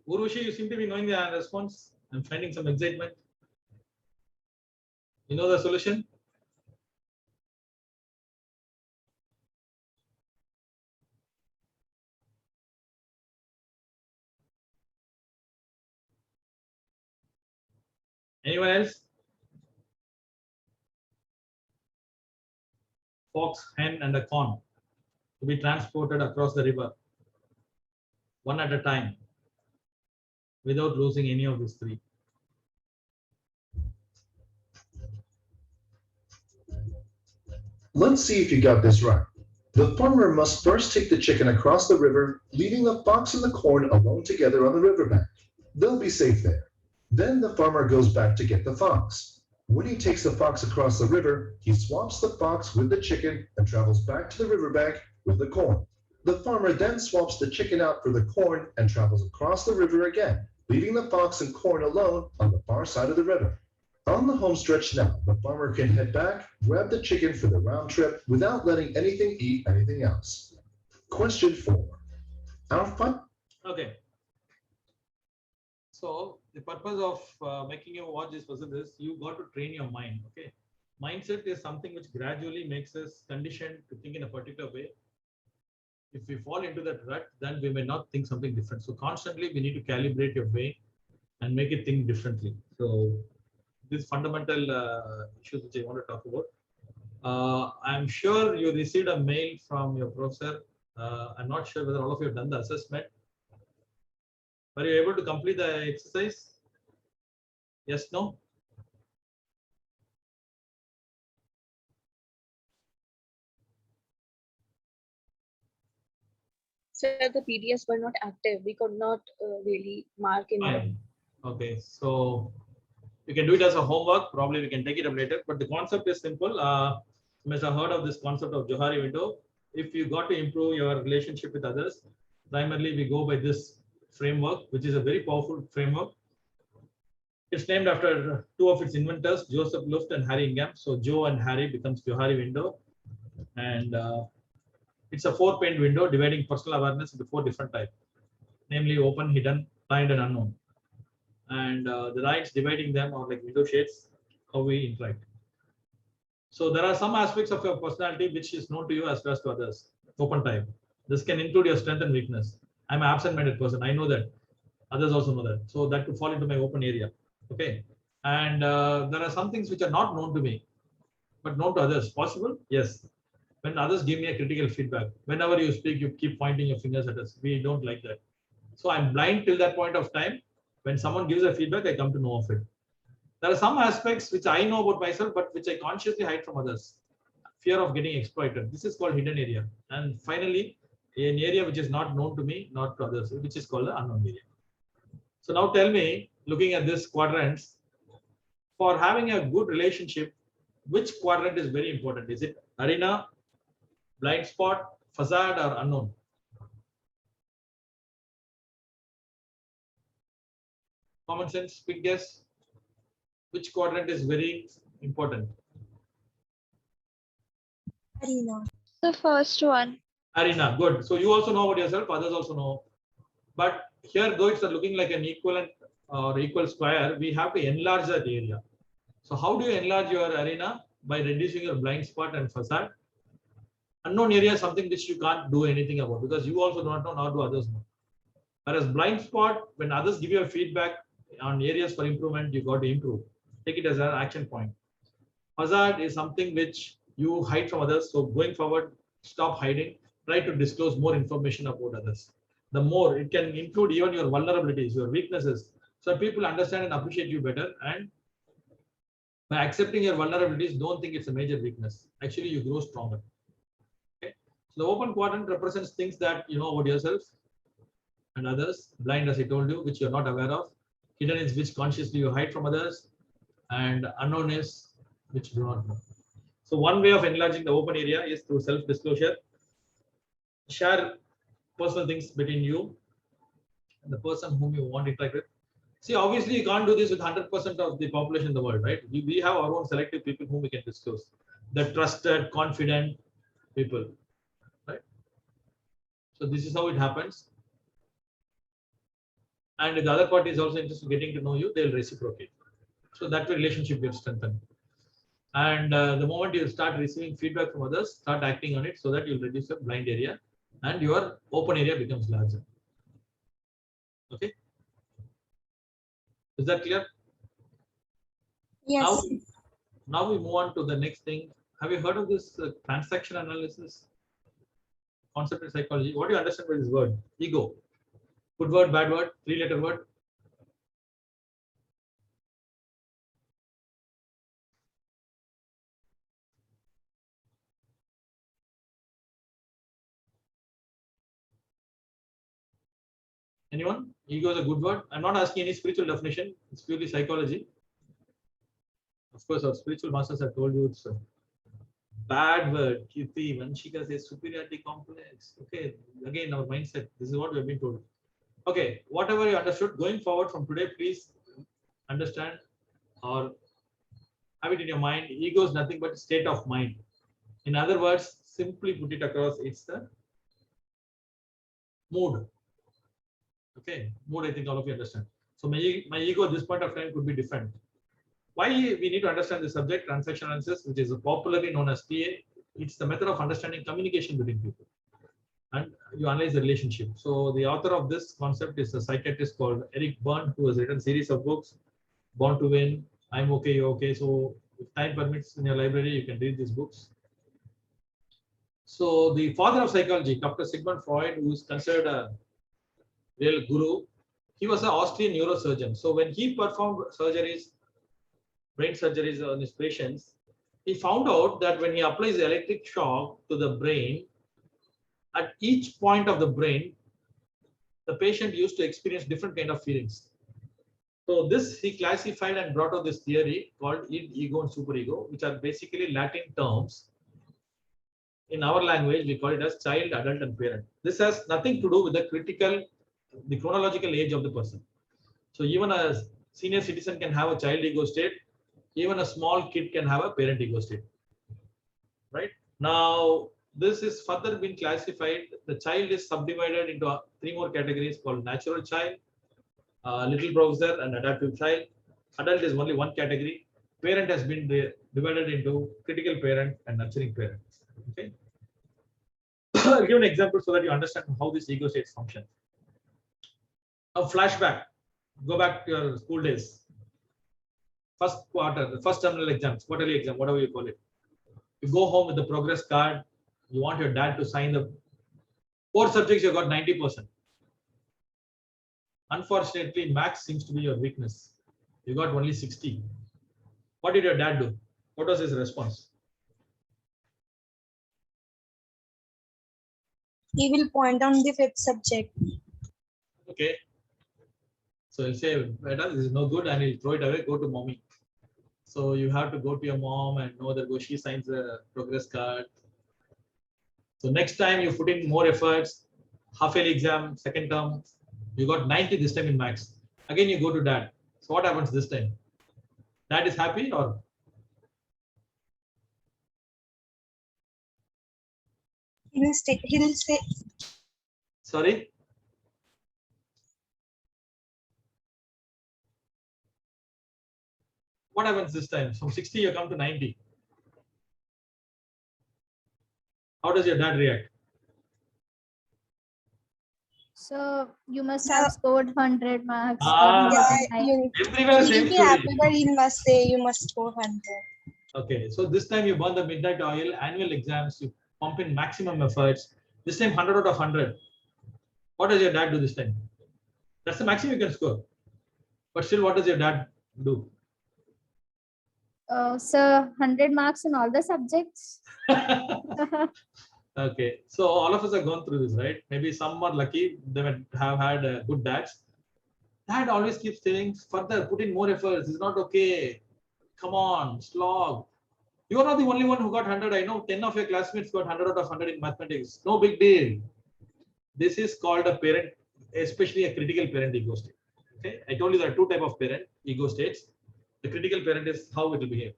Urushi, you seem to be knowing the response. I'm finding some excitement. You know the solution? Anyone else? Fox, hen, and a corn to be transported across the river, one at a time, without losing any of these three. Let's see if you got this right. The farmer must first take the chicken across the river, leaving the fox and the corn alone together on the riverbank. They'll be safe there. Then the farmer goes back to get the fox. When he takes the fox across the river, he swaps the fox with the chicken and travels back to the riverbank with the corn. The farmer then swaps the chicken out for the corn and travels across the river again, leaving the fox and corn alone on the far side of the river. On the home stretch now, the farmer can head back, grab the chicken for the round trip without letting anything eat anything else. Question 4. Okay. So the purpose of making you watch this person is you got to train your mind. Okay. Mindset is something which gradually makes us conditioned to think in a particular way. If we fall into that rut, then we may not think something different. So constantly we need to calibrate your brain and make it think differently. So these fundamental issues which I want to talk about. I'm sure you received a mail from your professor. I'm not sure whether all of you have done the assessment. Were you able to complete the exercise? Yes, no? Sir, the PDFs were not active. We could not really mark in. Fine. Okay, so you can do it as a homework. Probably we can take it up later. But the concept is simple. You must have heard of this concept of Johari window. If you got to improve your relationship with others, primarily we go by this framework, which is a very powerful framework. It's named after two of its inventors, Joseph Luft and Harry Ingham. So Joe and Harry becomes Johari window. And it's a 4-pane window dividing personal awareness into 4 different types, namely open, hidden, blind, and unknown. And the lines dividing them are like window shades, how we interact. So there are some aspects of your personality which is known to you as well as to others. Open type. This can include your strength and weakness. I'm an absent-minded person. I know that. Others also know that. So that could fall into my open area. Okay. And there are some things which are not known to me, but known to others. Possible? Yes. When others give me a critical feedback, whenever you speak, you keep pointing your fingers at us. We don't like that. So I'm blind till that point of time. When someone gives a feedback, I come to know of it. There are some aspects which I know about myself, but which I consciously hide from others. Fear of getting exploited. This is called hidden area. And finally, an area which is not known to me, not to others, which is called the unknown area. So now tell me, looking at this quadrants, for having a good relationship, which quadrant is very important? Is it arena, blind spot, facade, or unknown? Common sense, quick guess. Which quadrant is very important? Arena. The first one. Arena, good. So you also know about yourself, others also know. But here, though it's looking like an equivalent or equal square, we have to enlarge that area. So how do you enlarge your arena? By reducing your blind spot and facade. Unknown area is something which you can't do anything about because you also don't know, nor do others know. Whereas blind spot, when others give you a feedback on areas for improvement, you got to improve. Take it as an action point. Facade is something which you hide from others. So going forward, stop hiding. Try to disclose more information about others. The more it can include even your vulnerabilities, your weaknesses, so people understand and appreciate you better. And by accepting your vulnerabilities, don't think it's a major weakness. Actually, you grow stronger. So the open quadrant represents things that you know about yourself and others. Blind, as I told you, which you're not aware of. Hidden is which consciously you hide from others. And unknown is which you do not know. So one way of enlarging the open area is through self-disclosure. Share personal things between you and the person whom you want to interact with. See, obviously, you can't do this with 100% of the population in the world, right? We have our own selective people whom we can disclose. The trusted, confident people, right? So this is how it happens. And if the other party is also interested in getting to know you, they'll reciprocate. So that way relationship gets strengthened. And the moment you start receiving feedback from others, start acting on it so that you'll reduce your blind area and your open area becomes larger. Okay. Is that clear? Yes. Now we move on to the next thing. Have you heard of this transaction analysis concept in psychology? What do you understand by this word? Ego. Good word, bad word, three-letter word? Anyone? Ego is a good word. I'm not asking any spiritual definition. It's purely psychology. Of course, our spiritual masters have told you it's a bad word. Kirti, Vanshika says superiority complex. Okay, again, our mindset. This is what we have been told. Okay, whatever you understood, going forward from today, please understand or have it in your mind. Ego is nothing but state of mind. In other words, simply put it across, it's the mood. Okay, mood, I think all of you understand. So my ego at this point of time could be different. Why we need to understand the subject, transaction analysis, which is popularly known as TA. It's the method of understanding communication between people. And you analyze the relationship. So the author of this concept is a psychiatrist called Eric Berne, who has written a series of books, Born to Win, I'm Okay, You're Okay. So if time permits in your library, you can read these books. So the father of psychology, Dr. Sigmund Freud, who is considered a real guru, he was an Austrian neurosurgeon. So when he performed surgeries, brain surgeries on his patients, he found out that when he applies the electric shock to the brain, at each point of the brain, the patient used to experience different kind of feelings. So this he classified and brought out this theory called id, ego, and superego, which are basically Latin terms. In our language, we call it as child, adult, and parent. This has nothing to do with the chronological age of the person. So even a senior citizen can have a child ego state. Even a small kid can have a parent ego state. Right? Now, this is further been classified. The child is subdivided into three more categories called natural child, little browser, and adaptive child. Adult is only one category. Parent has been divided into critical parent and nurturing parent. Okay. I'll give an example so that you understand how this ego states function. A flashback. Go back to your school days. First quarter, the first terminal exams, quarterly exam, whatever you call it. You go home with the progress card. You want your dad to sign the 4 subjects. You got 90%. Unfortunately, maths seems to be your weakness. You got only 60. What did your dad do? What was his response? He will point on the 5th subject. Okay. So he'll say, "Beta, this is no good," and he'll throw it away. Go to mommy. So you have to go to your mom and know that she signs the progress card. So next time you put in more efforts, half-yearly exam, second term, you got 90 this time in maths. Again, you go to dad. So what happens this time? Dad is happy or? He'll say. Sorry? What happens this time? From 60, you come to 90. How does your dad react? So you must have scored 100 marks. Everywhere same story. Happy, but he must say you must score 100. Okay, so this time you burn the midnight oil, annual exams, you pump in maximum efforts. This time 100 out of 100. What does your dad do this time? That's the maximum you can score. But still, what does your dad do? So 100 marks in all the subjects. Okay, so all of us have gone through this, right? Maybe some are lucky, they might have had good dads. Dad always keeps saying, further, put in more efforts. It's not okay. Come on, slog. You are not the only one who got 100. I know 10 of your classmates got 100 out of 100 in mathematics. No big deal. This is called a parent, especially a critical parent ego state. Okay, I told you there are two types of parent ego states. The critical parent is how it will behave.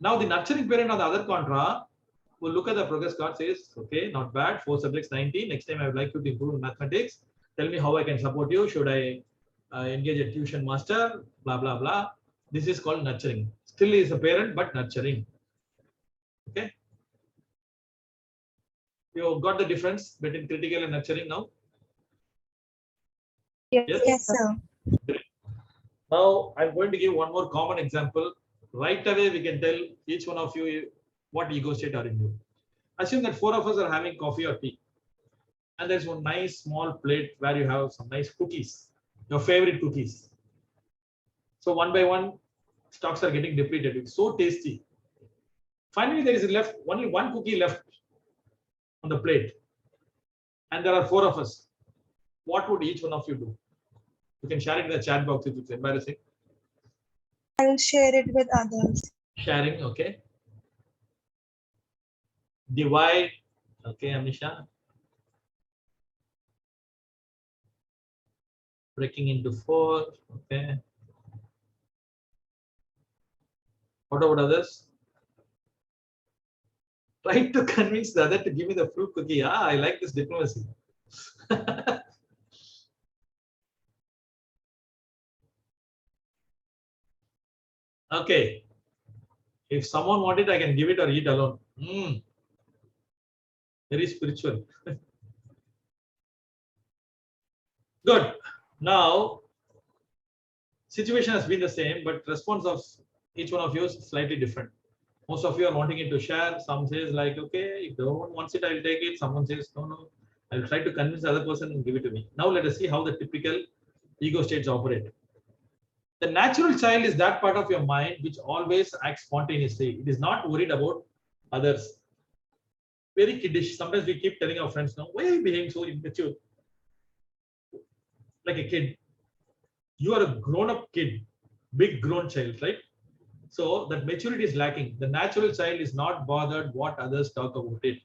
Now the nurturing parent on the other contra will look at the progress card, says, okay, not bad, 4 subjects 90. Next time I would like you to improve in mathematics. Tell me how I can support you. Should I engage a tuition master? Blah, blah, blah. This is called nurturing. Still is a parent, but nurturing. Okay. You got the difference between critical and nurturing now? Yes, sir. Now I'm going to give one more common example. Right away, we can tell each one of you what ego state are in you. Assume that 4 of us are having coffee or tea. And there's one nice small plate where you have some nice cookies, your favorite cookies. So one by one, stocks are getting depleted. It's so tasty. Finally, there is left only one cookie left on the plate. And there are 4 of us. What would each one of you do? You can share it in the chat box if it's embarrassing. I'll share it with others. Sharing, okay. Divide, okay, Amisha. Breaking into 4, okay. What about others? Try to convince the other to give me the fruit cookie. Ah, I like this diplomacy. Okay. If someone want it, I can give it or eat alone. Very spiritual. Good. Now, situation has been the same, but response of each one of you is slightly different. Most of you are wanting it to share. Some says like, okay, if no one wants it, I'll take it. Someone says, no, I'll try to convince the other person and give it to me. Now let us see how the typical ego states operate. The natural child is that part of your mind which always acts spontaneously. It is not worried about others. Very kiddish. Sometimes we keep telling our friends, now, why are you behaving so immature? Like a kid. You are a grown-up kid, big grown child, right? So that maturity is lacking. The natural child is not bothered what others talk about it.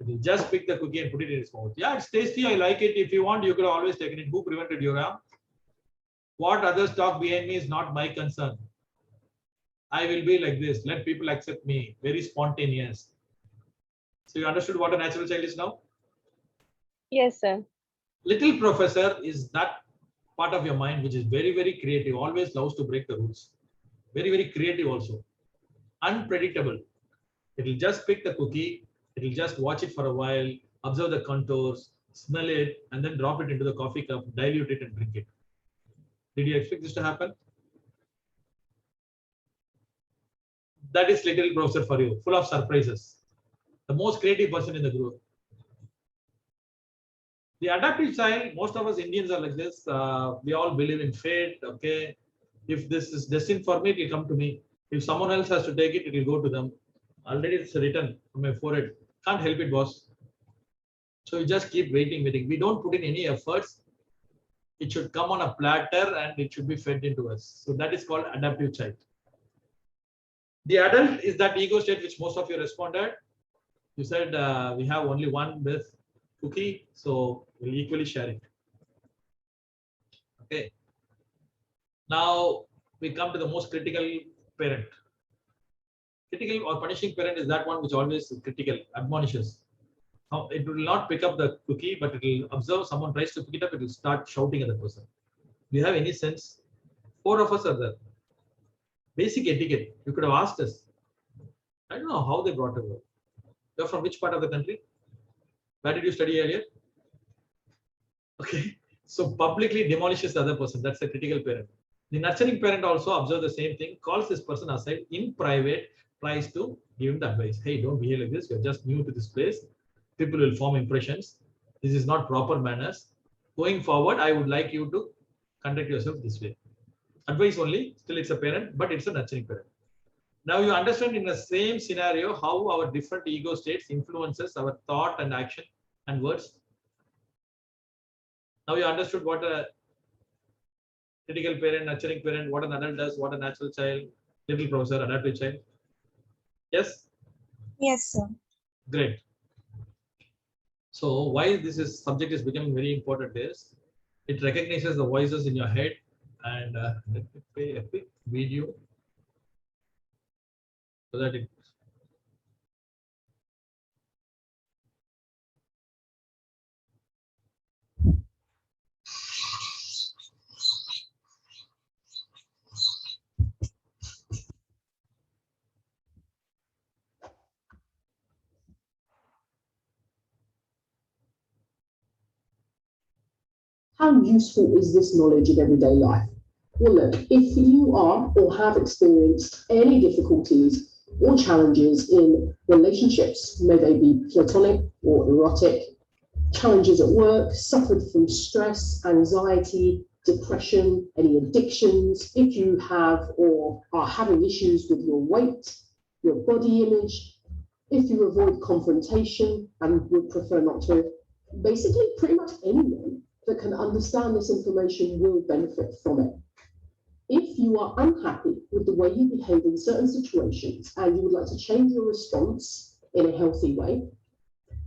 It will just pick the cookie and put it in its mouth. Yeah, it's tasty. I like it. If you want, you could have always taken it. Who prevented you? Yeah? What others talk behind me is not my concern. I will be like this. Let people accept me. Very spontaneous. So you understood what a natural child is now? Yes, sir. Little professor is that part of your mind which is very, very creative. Always loves to break the rules. Very, very creative also. Unpredictable. It will just pick the cookie. It will just watch it for a while, observe the contours, smell it, and then drop it into the coffee cup, dilute it, and drink it. Did you expect this to happen? That is little professor for you, full of surprises. The most creative person in the group. The adaptive child, most of us Indians are like this. We all believe in fate. Okay, if this is destined for me, it will come to me. If someone else has to take it, it will go to them. Already it's written on my forehead. Can't help it, boss. So you just keep waiting. We don't put in any efforts. It should come on a platter and it should be fed into us. So that is called adaptive child. The adult is that ego state which most of you responded. You said we have only one with cookie, so we'll equally share it. Okay. Now we come to the most critical parent. Critical or punishing parent is that one which always is critical, admonishes. Now, it will not pick up the cookie, but it will observe someone tries to pick it up, it will start shouting at the person. Do you have any sense? 4 of us are there. Basic etiquette. You could have asked us. I don't know how they brought it up. You're from which part of the country? Where did you study earlier? Okay. So publicly demolishes the other person. That's the critical parent. The nurturing parent also observes the same thing, calls this person aside in private, tries to give him the advice. Hey, don't behave like this. You're just new to this place. People will form impressions. This is not proper manners. Going forward, I would like you to conduct yourself this way. Advice only, still it's a parent, but it's a nurturing parent. Now you understand in the same scenario how our different ego states influences our thought and action and words. Now you understood what a critical parent, nurturing parent, what an adult does, what a natural child, little professor, adaptive child. Yes? Yes, sir. Great. So why this is subject is becoming very important is it recognizes the voices in your head, and let me play a quick video so that it. How useful is this knowledge in everyday life? Well, look, if you are or have experienced any difficulties or challenges in relationships, may they be platonic or erotic, challenges at work, suffered from stress, anxiety, depression, any addictions, if you have or are having issues with your weight, your body image, if you avoid confrontation and would prefer not to, basically pretty much anyone that can understand this information will benefit from it. If you are unhappy with the way you behave in certain situations and you would like to change your response in a healthy way,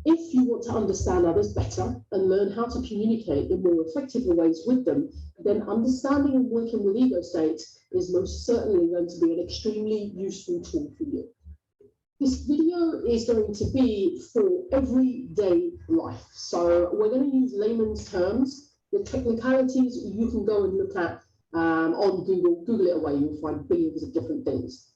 if you want to understand others better and learn how to communicate in more effective ways with them, then understanding and working with ego states is most certainly going to be an extremely useful tool for you. This video is going to be for everyday life. So we're going to use layman's terms. The technicalities you can go and look at on Google. Google it away, you'll find billions of different things.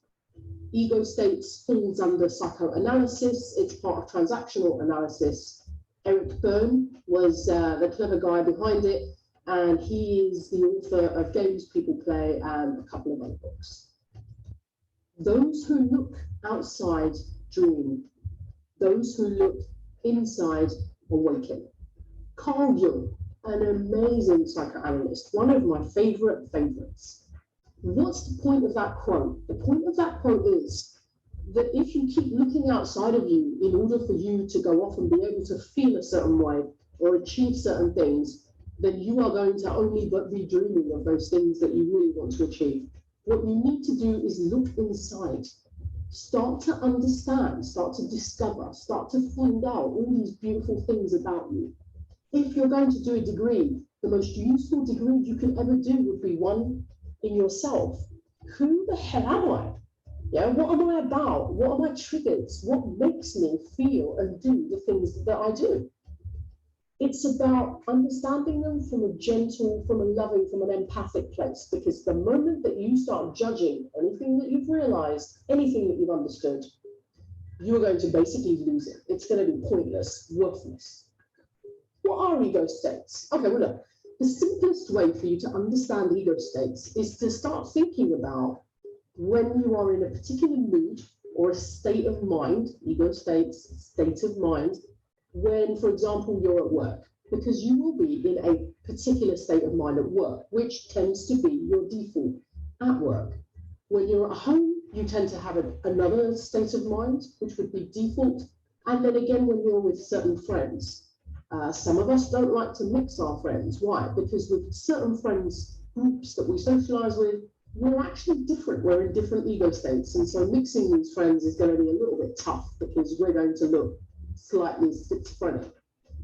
Ego states falls under psychoanalysis. It's part of transactional analysis. Eric Byrne was the clever guy behind it, and he is the author of Games People Play and a couple of other books. Those who look outside dream. Those who look inside awaken. Carl Jung, an amazing psychoanalyst, one of my favorites. What's the point of that quote? The point of that quote is that if you keep looking outside of you in order for you to go off and be able to feel a certain way or achieve certain things, then you are going to only but be dreaming of those things that you really want to achieve. What you need to do is look inside. Start to understand, start to discover, start to find out all these beautiful things about you. If you're going to do a degree, the most useful degree you can ever do would be one in yourself. Who the hell am I? Yeah, what am I about? What are my triggers? What makes me feel and do the things that I do? It's about understanding them from a gentle, from a loving, from an empathic place, because the moment that you start judging anything that you've realized, anything that you've understood, you're going to basically lose it. It's going to be pointless, worthless. What are ego states? Okay, well, look, the simplest way for you to understand ego states is to start thinking about when you are in a particular mood or a state of mind, ego states, state of mind, when, for example, you're at work, because you will be in a particular state of mind at work, which tends to be your default at work. When you're at home, you tend to have another state of mind, which would be default. And then again, when you're with certain friends, some of us don't like to mix our friends. Why? Because with certain friends groups that we socialize with, we're actually different. We're in different ego states. And so mixing these friends is going to be a little bit tough because we're going to look slightly schizophrenic.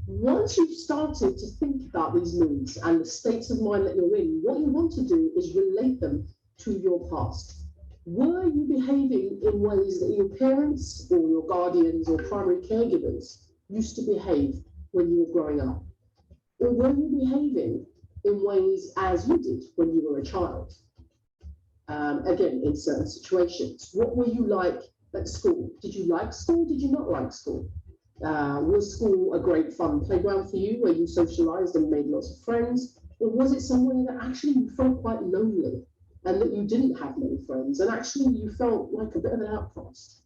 Once you've started to think about these moods and the states of mind that you're in, what you want to do is relate them to your past. Were you behaving in ways that your parents or your guardians or primary caregivers used to behave when you were growing up? Or were you behaving in ways as you did when you were a child? Again, in certain situations. What were you like at school? Did you like school? Did you not like school? Was school a great fun playground for you where you socialized and made lots of friends? Or was it somewhere that actually you felt quite lonely and that you didn't have many friends and actually you felt like a bit of an outcast?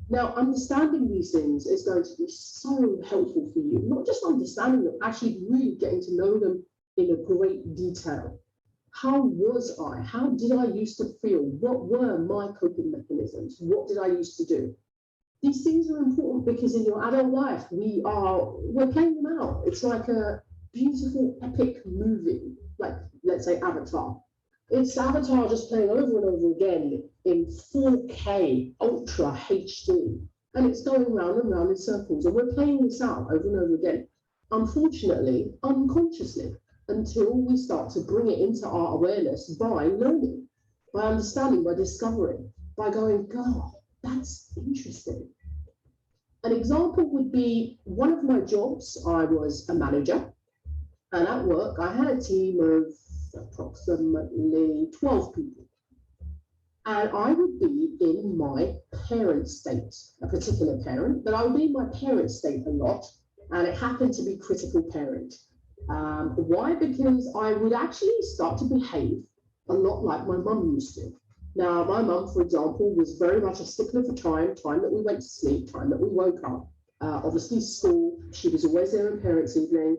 Now, understanding these things is going to be so helpful for you, not just understanding them, actually really getting to know them in a great detail. How was I? How did I used to feel? What were my coping mechanisms? What did I used to do? These things are important because in your adult life, we're playing them out. It's like a beautiful epic movie, like let's say Avatar. It's Avatar just playing over and over again in 4K Ultra HD. And it's going round and round in circles. And we're playing this out over and over again, unfortunately, unconsciously, until we start to bring it into our awareness by learning, by understanding, by discovering, by going, God, that's interesting. An example would be one of my jobs, I was a manager. And at work, I had a team of approximately 12 people. And I would be in my parent state, a particular parent, but I would be in my parent state a lot. And it happened to be critical parent. Why? Because I would actually start to behave a lot like my mum used to. Now, my mum, for example, was very much a stickler for time that we went to sleep, time that we woke up. Obviously, school, she was always there in parents' evening,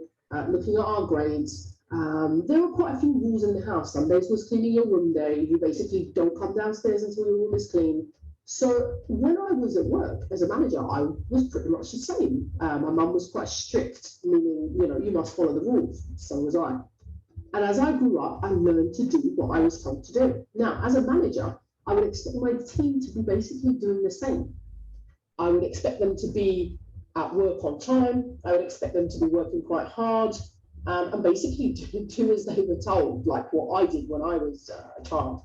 looking at our grades. There were quite a few rules in the house. Some days was cleaning your room day. You basically don't come downstairs until your room is clean. So when I was at work as a manager, I was pretty much the same. My mum was quite strict, meaning, you must follow the rules. So was I. And as I grew up, I learned to do what I was told to do. Now, as a manager, I would expect my team to be basically doing the same. I would expect them to be at work on time. I would expect them to be working quite hard and basically do as they were told, like what I did when I was a child.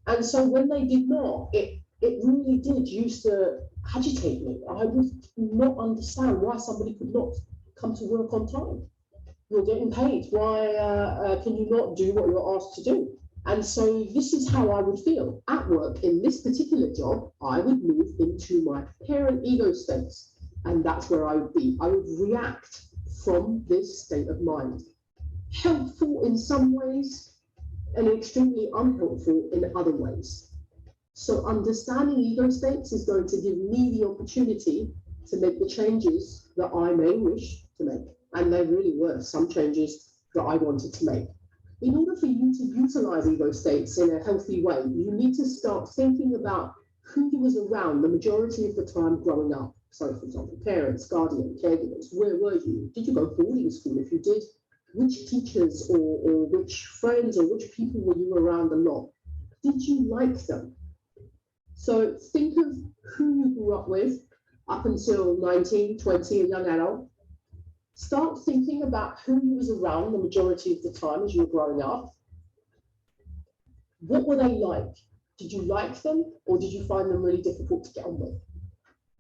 And so when they did not, it really did used to agitate me. I would not understand why somebody could not come to work on time. You're getting paid. Why can you not do what you're asked to do? And so this is how I would feel at work. In this particular job, I would move into my parent ego states. And that's where I would be. I would react from this state of mind. Helpful in some ways and extremely unhelpful in other ways. So understanding ego states is going to give me the opportunity to make the changes that I may wish to make. And there really were some changes that I wanted to make. In order for you to utilize ego states in a healthy way, you need to start thinking about who you was around the majority of the time growing up. So, for example, parents, guardian, caregivers, where were you? Did you go boarding school? If you did, which teachers or which friends or which people were you around a lot? Did you like them? So think of who you grew up with up until 19, 20, a young adult. Start thinking about who you was around the majority of the time as you were growing up. What were they like? Did you like them or did you find them really difficult to get on with?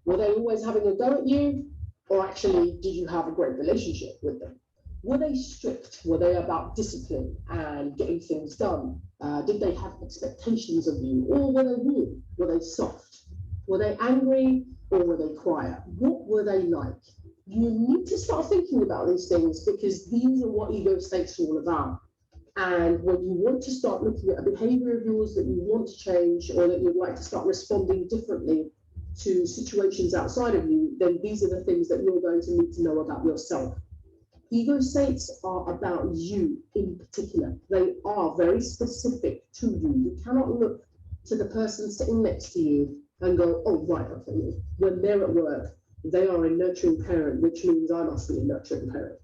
Were they always having a go at you or actually did you have a great relationship with them? Were they strict? Were they about discipline and getting things done? Did they have expectations of you or were they warm? Were they soft? Were they angry or were they quiet? What were they like? You need to start thinking about these things because these are what ego states are all about. And when you want to start looking at a behavior of yours that you want to change or that you'd like to start responding differently to situations outside of you, then these are the things that you're going to need to know about yourself. Ego states are about you in particular. They are very specific to you. You cannot look to the person sitting next to you and go, oh, right, okay, when they're at work, they are a nurturing parent, which means I must be a nurturing parent.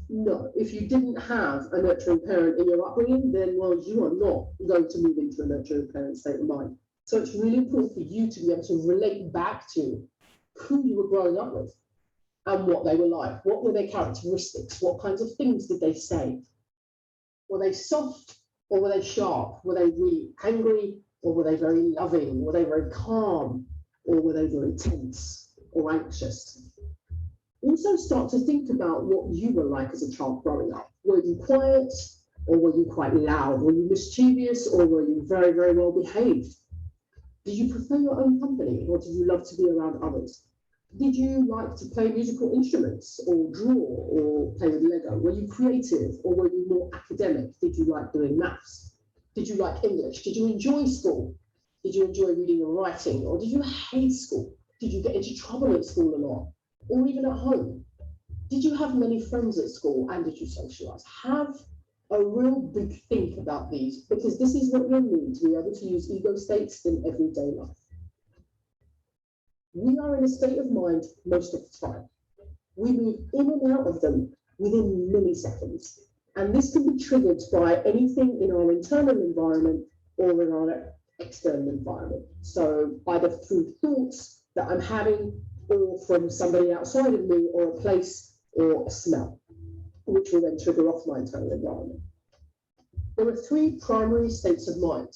No, if you didn't have a nurturing parent in your upbringing, then, well, you are not going to move into a nurturing parent state of mind. So it's really important for you to be able to relate back to who you were growing up with and what they were like. What were their characteristics? What kinds of things did they say? Were they soft or were they sharp? Were they really angry or were they very loving? Were they very calm or were they very tense or anxious? Also start to think about what you were like as a child growing up. Were you quiet or were you quite loud? Were you mischievous or were you very, very well behaved? Did you prefer your own company or did you love to be around others? Did you like to play musical instruments or draw or play with Lego? Were you creative or were you more academic? Did you like doing maths? Did you like English? Did you enjoy school? Did you enjoy reading and writing or did you hate school? Did you get into trouble at school a lot or even at home? Did you have many friends at school and did you socialize? Have a real big think about these, because this is what you'll need to be able to use ego states in everyday life. We are in a state of mind most of the time. We move in and out of them within milliseconds. And this can be triggered by anything in our internal environment or in our external environment. So either through thoughts that I'm having, or from somebody outside of me, or a place or a smell, which will then trigger off my internal environment. There are three primary states of mind.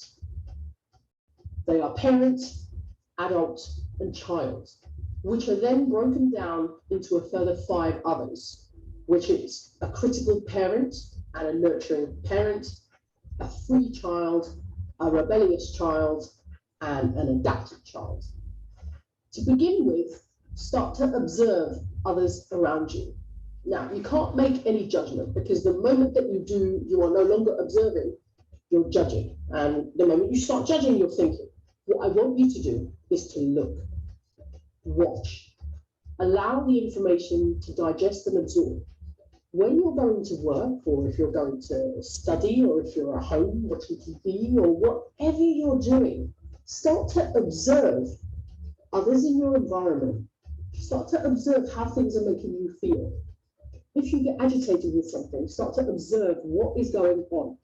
They are parent, adult, and child, which are then broken down into a further 5 others, which is a critical parent and a nurturing parent, a free child, a rebellious child, and an adaptive child. To begin with, start to observe others around you. Now, you can't make any judgment, because the moment that you do, you are no longer observing, you're judging. And the moment you start judging, you're thinking. What I want you to do is to look, watch, allow the information to digest and absorb. When you're going to work, or if you're going to study, or if you're at home watching TV, or whatever you're doing, start to observe others in your environment. Start to observe how things are making you feel. If you get agitated with something, start to observe what is going on.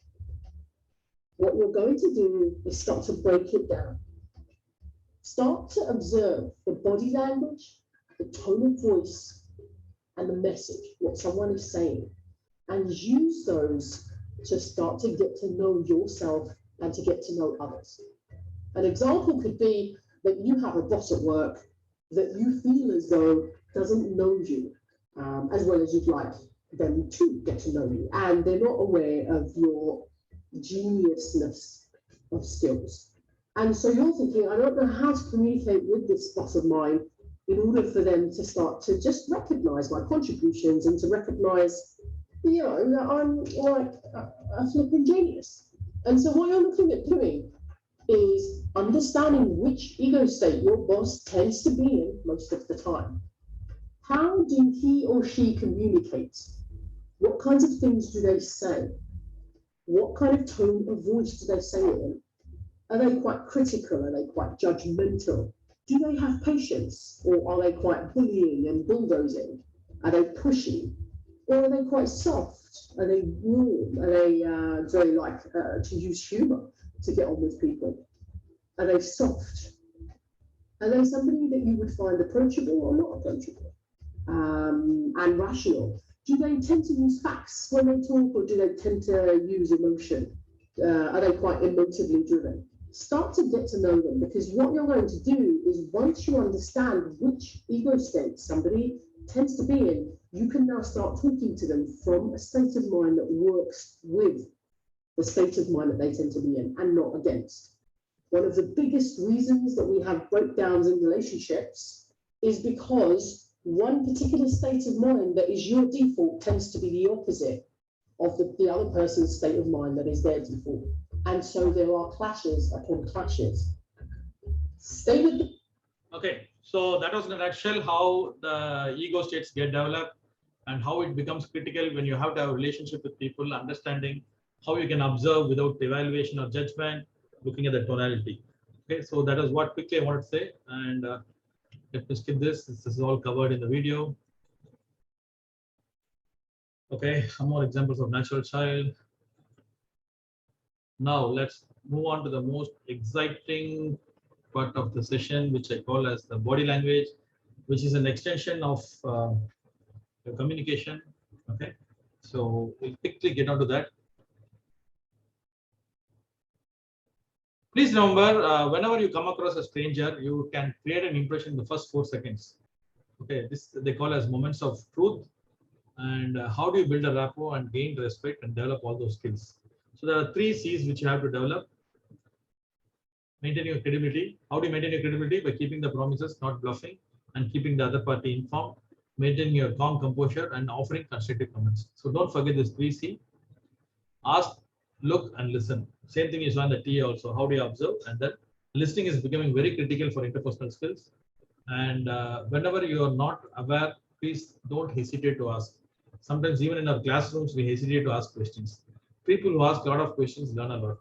What you're going to do is start to break it down. Start to observe the body language, the tone of voice, and the message, what someone is saying, and use those to start to get to know yourself and to get to know others. An example could be that you have a boss at work that you feel as though doesn't know you as well as you'd like them to get to know you, and they're not aware of your geniusness of skills. And so you're thinking, I don't know how to communicate with this boss of mine in order for them to start to just recognize my contributions and to recognize, you know, that I'm like a flipping genius. And so what you're looking at doing is understanding which ego state your boss tends to be in most of the time. How do he or she communicate? What kinds of things do they say? What kind of tone of voice do they say it in? Are they quite critical? Are they quite judgmental? Do they have patience, or are they quite bullying and bulldozing? Are they pushy, or are they quite soft? Are they warm? Are they do they like to use humor to get on with people? Are they soft? Are they somebody that you would find approachable or not approachable? And rational? Do they tend to use facts when they talk, or do they tend to use emotion? Are they quite emotively driven? Start to get to know them, because what you're going to do is, once you understand which ego state somebody tends to be in, you can now start talking to them from a state of mind that works with the state of mind that they tend to be in, and not against. One of the biggest reasons that we have breakdowns in relationships is because one particular state of mind that is your default tends to be the opposite of the other person's state of mind that is their default. And so there are clashes upon clashes. Stay with the... Okay, so that was in a nutshell how the ego states get developed and how it becomes critical when you have to have a relationship with people, understanding how you can observe without evaluation or judgment, looking at the tonality. Okay, so that is what quickly I wanted to say. And let me skip this. This is all covered in the video. Okay, some more examples of natural child. Now let's move on to the most exciting part of the session, which I call as the body language, which is an extension of your communication. Okay, so we'll quickly get onto that. Please remember, whenever you come across a stranger, you can create an impression in the first 4 seconds. Okay, this they call as moments of truth. And how do you build a rapport and gain respect and develop all those skills? So there are 3 C's which you have to develop. Maintain your credibility. How do you maintain your credibility? By keeping the promises, not bluffing, and keeping the other party informed. Maintaining your calm composure and offering constructive comments. So don't forget this 3 C. Ask, look, and listen. Same thing is on the T also. How do you observe? And then listening is becoming very critical for interpersonal skills. And whenever you are not aware, please don't hesitate to ask. Sometimes even in our classrooms, we hesitate to ask questions. People who ask a lot of questions learn a lot.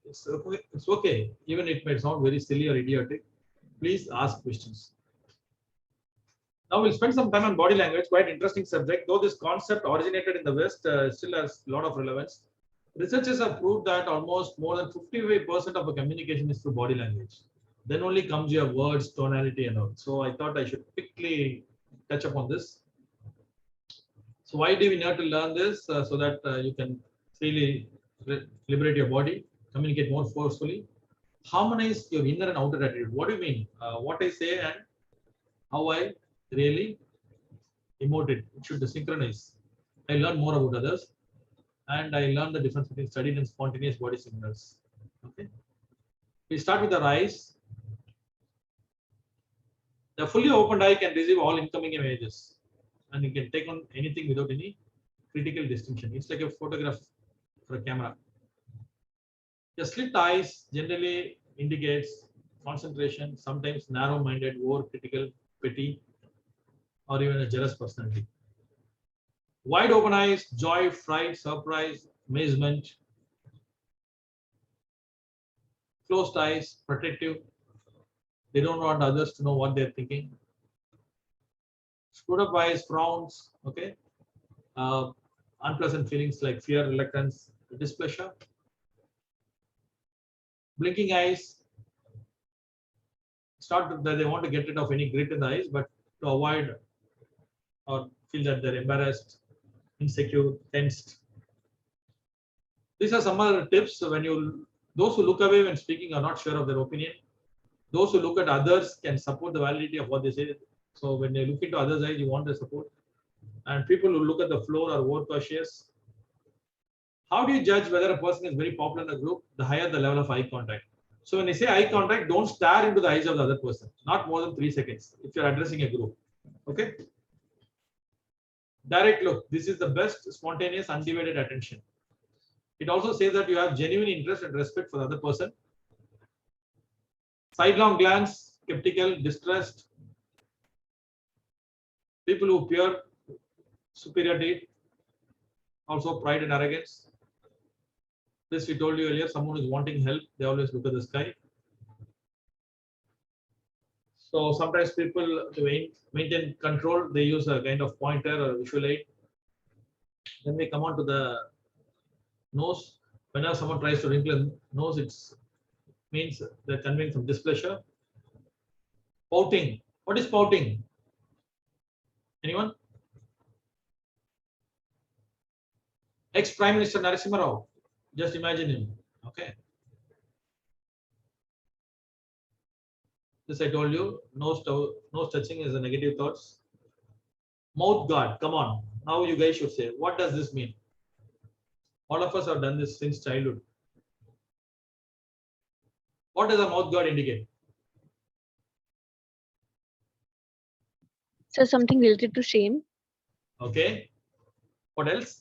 It's okay. Even it may sound very silly or idiotic. Please ask questions. Now we'll spend some time on body language, quite interesting subject. Though this concept originated in the West, still has a lot of relevance. Researchers have proved that almost more than 55% of a communication is through body language. Then only comes your words, tonality and all. So I thought I should quickly touch upon this. So why do we need to learn this? So that you can freely liberate your body, communicate more forcefully, harmonize your inner and outer attitude. What do you mean? What I say and how I really emote it. It should synchronize. I learn more about others, and I learn the difference between studied and spontaneous body signals. Okay. We start with the eyes. The fully opened eye can receive all incoming images, and you can take on anything without any critical distinction. It's like a photograph for a camera. The slit eyes generally indicates concentration, sometimes narrow-minded, over-critical, petty, or even a jealous personality. Wide open eyes, joy, fright, surprise, amazement. Closed eyes, protective. They don't want others to know what they're thinking. Screwed up eyes, frowns, okay. Unpleasant feelings like fear, reluctance, displeasure. Blinking eyes. It's not that they want to get rid of any grit in the eyes, but to avoid or feel that they're embarrassed, insecure, tensed. These are some other tips. Those who look away when speaking are not sure of their opinion. Those who look at others can support the validity of what they say. So when they look into others' eyes, you want their support. And people who look at the floor are overcautious. How do you judge whether a person is very popular in a group? The higher the level of eye contact. So when you say eye contact, don't stare into the eyes of the other person. Not more than 3 seconds if you're addressing a group. Okay. Direct look. This is the best spontaneous, undivided attention. It also says that you have genuine interest and respect for the other person. Sidelong glance, skeptical, distrust. People who appear superiority, also pride and arrogance. This we told you earlier, someone is wanting help, they always look at the sky. So sometimes people, to maintain control, they use a kind of pointer or visual aid. Then we come on to the nose. Whenever someone tries to wrinkle a nose, it means they're conveying some displeasure. Pouting. What is pouting? Anyone? Ex-Prime Minister Narasimha Rao. Just imagine him. Okay. This I told you. Nose touching is a negative thoughts. Mouth guard. Come on. Now you guys should say, what does this mean? All of us have done this since childhood. What does a mouth guard indicate? So something related to shame. Okay. What else?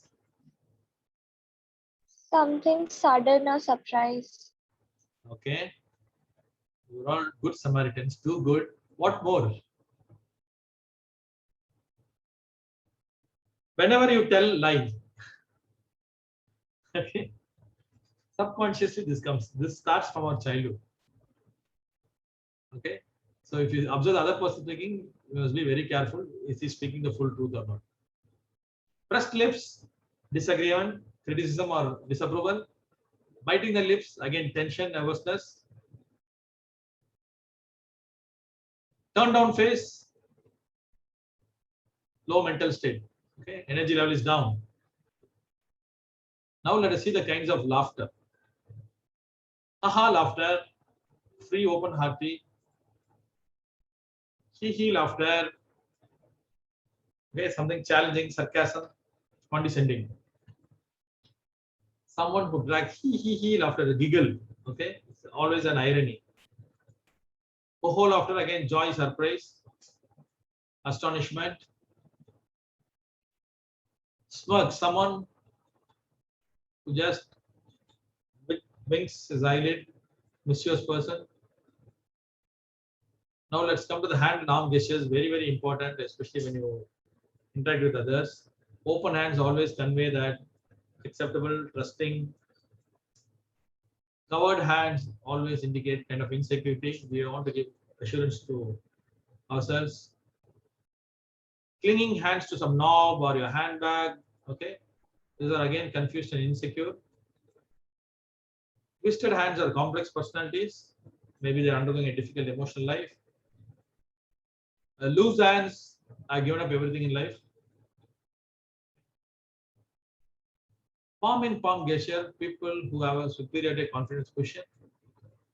Something sudden or surprise. Okay. You're all good Samaritans. Too good. What more? Whenever you tell lie, okay, subconsciously this comes. This starts from our childhood. Okay. So if you observe the other person speaking, you must be very careful. Is he speaking the full truth or not? Pressed lips, disagreement, criticism or disapproval. Biting the lips, again tension, nervousness. Turn down face, low mental state. Okay, energy level is down. Now let us see the kinds of laughter. Aha laughter, free, open, hearty. Hee laughter. Okay, something challenging, sarcasm, condescending. Someone who drags hee laughter, a giggle. Okay, it's always an irony. Ho laughter, again joy, surprise, astonishment. Smirk, someone who just winks his eyelid, mischievous person. Now let's come to the hand and arm gestures. Very, very important, especially when you interact with others. Open hands always convey that acceptable, trusting. Covered hands always indicate kind of insecurity. We want to give assurance to ourselves. Clinging hands to some knob or your handbag, okay? These are again confused and insecure. Twisted hands are complex personalities. Maybe they're undergoing a difficult emotional life. Loose hands are given up everything in life. Palm in palm gesture, people who have a superiority confidence quotient.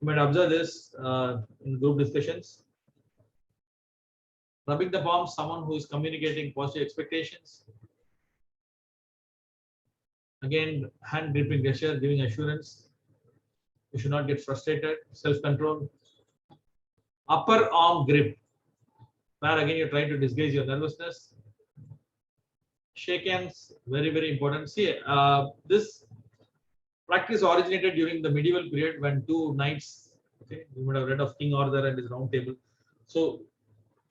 You might observe this in group discussions. Rubbing the palms, someone who is communicating positive expectations. Again, hand gripping gesture, giving assurance. You should not get frustrated. Self-control. Upper arm grip, where again you're trying to disguise your nervousness. Shake hands, very, very important. See, this practice originated during the medieval period when two knights, okay, you might have read of King Arthur and his round table. So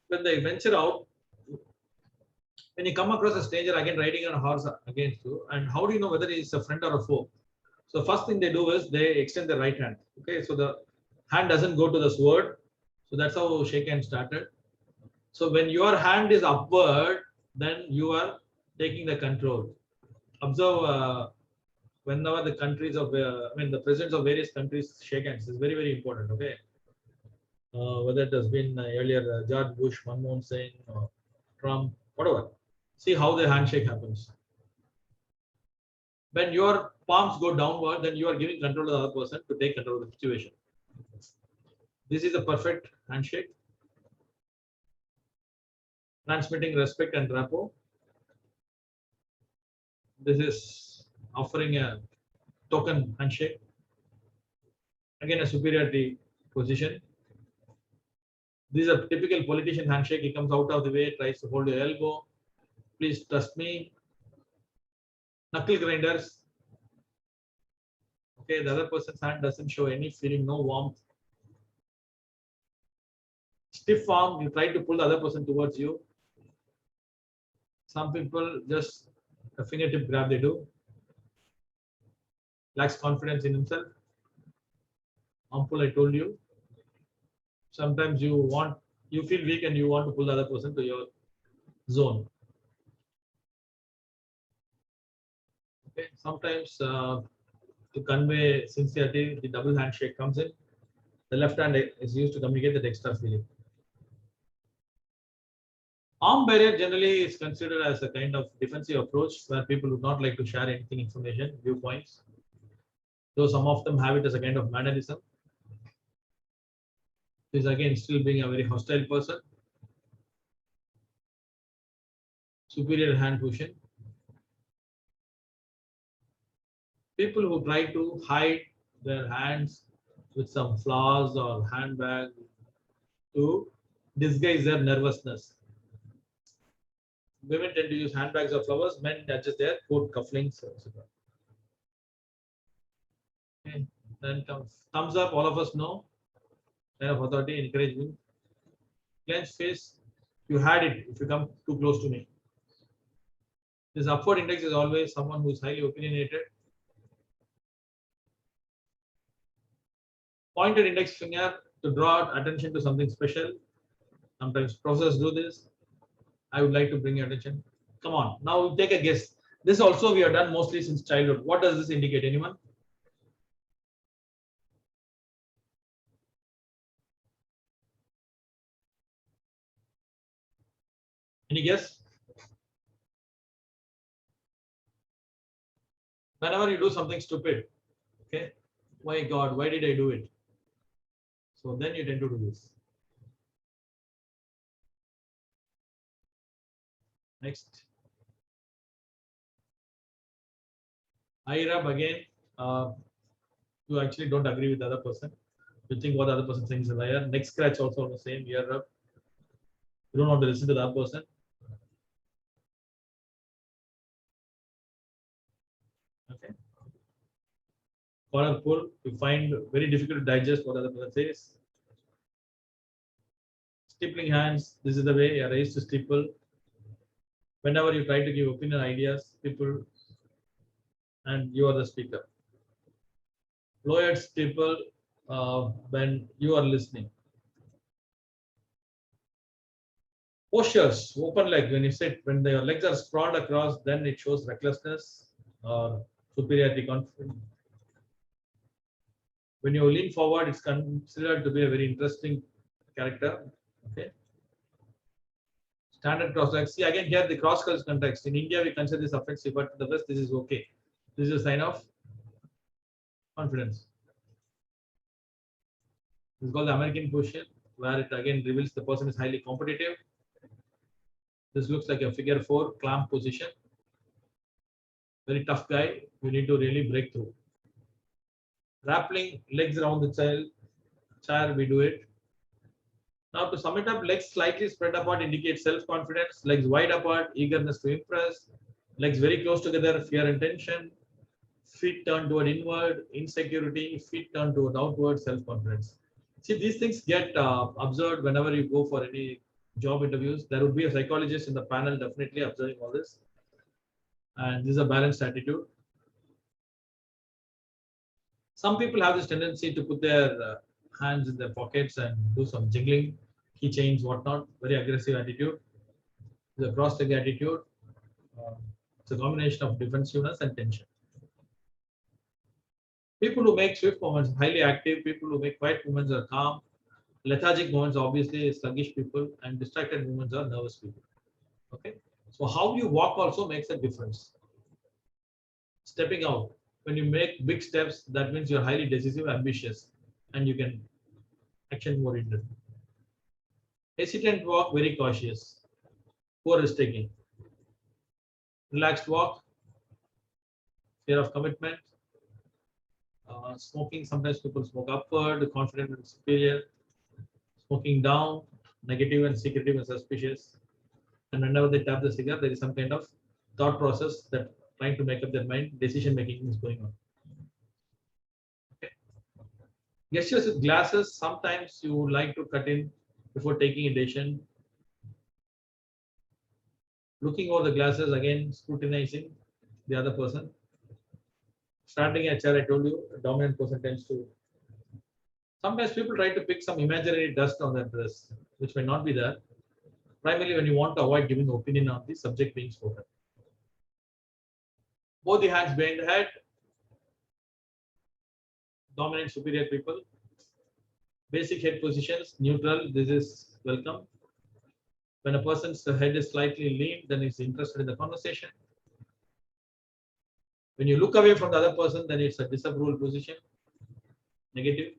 when they venture out, when you come across a stranger again riding on a horse against you, and how do you know whether he's a friend or a foe? So first thing they do is they extend the right hand. Okay, so the hand doesn't go to the sword. So that's how shake hand started. So when your hand is upward, then you are taking the control. Observe whenever the countries of, the presidents of various countries shake hands is very, very important. Okay, whether it has been earlier George Bush, Manmohan Singh, Trump, whatever. See how the handshake happens. When your palms go downward, then you are giving control to the other person to take control of the situation. This is a perfect handshake, transmitting respect and rapport. This is offering a token handshake. Again, a superiority position. This is a typical politician handshake. He comes out of the way, tries to hold your elbow. Please trust me. Knuckle grinders. Okay, the other person's hand doesn't show any feeling, no warmth. Stiff arm, you try to pull the other person towards you. Some people just a fingertip grab they do. Lacks confidence in himself. Harmful, I told you. Sometimes you feel weak and you want to pull the other person to your zone. Okay, sometimes to convey sincerity, the double handshake comes in. The left hand is used to communicate that extra feeling. Arm barrier generally is considered as a kind of defensive approach where people would not like to share anything, information, viewpoints. Though some of them have it as a kind of mannerism. Is again still being a very hostile person. Superior hand pushing. People who try to hide their hands with some flowers or handbag to disguise their nervousness. Women tend to use handbags or flowers, men adjust their coat cufflinks, etc. Okay. Then comes thumbs up, all of us know. Kind of authority, encouragement. Clenched face, you had it if you come too close to me. This upward index is always someone who is highly opinionated. Pointed index finger to draw attention to something special. Sometimes professors do this. I would like to bring your attention. Come on, now take a guess. This also we have done mostly since childhood. What does this indicate? Anyone? Any guess? Whenever you do something stupid, okay, my God, why did I do it? So then you tend to do this. Next. Eye rub again. You actually don't agree with the other person. You think what the other person thinks is a liar. Neck scratch also the same. Ear rub. You don't want to listen to the other person. Okay. Collar pull. You find very difficult to digest what the other person says. Stippling hands. This is the way you are raised to stipple. Whenever you try to give opinion ideas, people and you are the speaker. Lower stipple when you are listening. Postures, open leg. When you sit, when your legs are sprawled across, then it shows recklessness or superiority confidence. When you lean forward, it's considered to be a very interesting character. Okay. Standard cross legs. See again here the cross culture context. In India, we consider this offensive, but in the West, this is okay. This is a sign of confidence. This is called the American position, where it again reveals the person is highly competitive. This looks like a figure 4 clamp position. Very tough guy. You need to really break through. Wrapping legs around the chair, we do it. Now to sum it up, legs slightly spread apart indicate self-confidence. Legs wide apart, eagerness to impress. Legs very close together, fear and tension. Feet turned toward inward, insecurity. Feet turned toward outward, self-confidence. See, these things get observed whenever you go for any job interviews. There would be a psychologist in the panel definitely observing all this. And this is a balanced attitude. Some people have this tendency to put their hands in their pockets and do some jiggling, keychains, whatnot. Very aggressive attitude. The cross-leg attitude. It's a combination of defensiveness and tension. People who make swift movements are highly active. People who make quiet movements are calm. Lethargic movements obviously sluggish people, and distracted movements are nervous people. Okay. So how you walk also makes a difference. Stepping out. When you make big steps, that means you're highly decisive, ambitious, and you can action more in depth. Hesitant walk, very cautious. Poor risk taking. Relaxed walk, fear of commitment. Smoking, sometimes people smoke upward, confident and superior. Smoking down, negative and secretive and suspicious. And whenever they tap the cigar, there is some kind of thought process that trying to make up their mind, decision making is going on. Okay. Gestures with glasses, sometimes you would like to cut in before taking a decision. Looking over the glasses, again, scrutinizing the other person. Starting a chair, I told you, a dominant person tends to. Sometimes people try to pick some imaginary dust on their dress, which may not be there. Primarily when you want to avoid giving opinion on the subject being spoken. Both the hands behind the head. Dominant, superior people. Basic head positions, neutral, this is welcome. When a person's head is slightly lean, then he's interested in the conversation. When you look away from the other person, then it's a disapproval position, negative.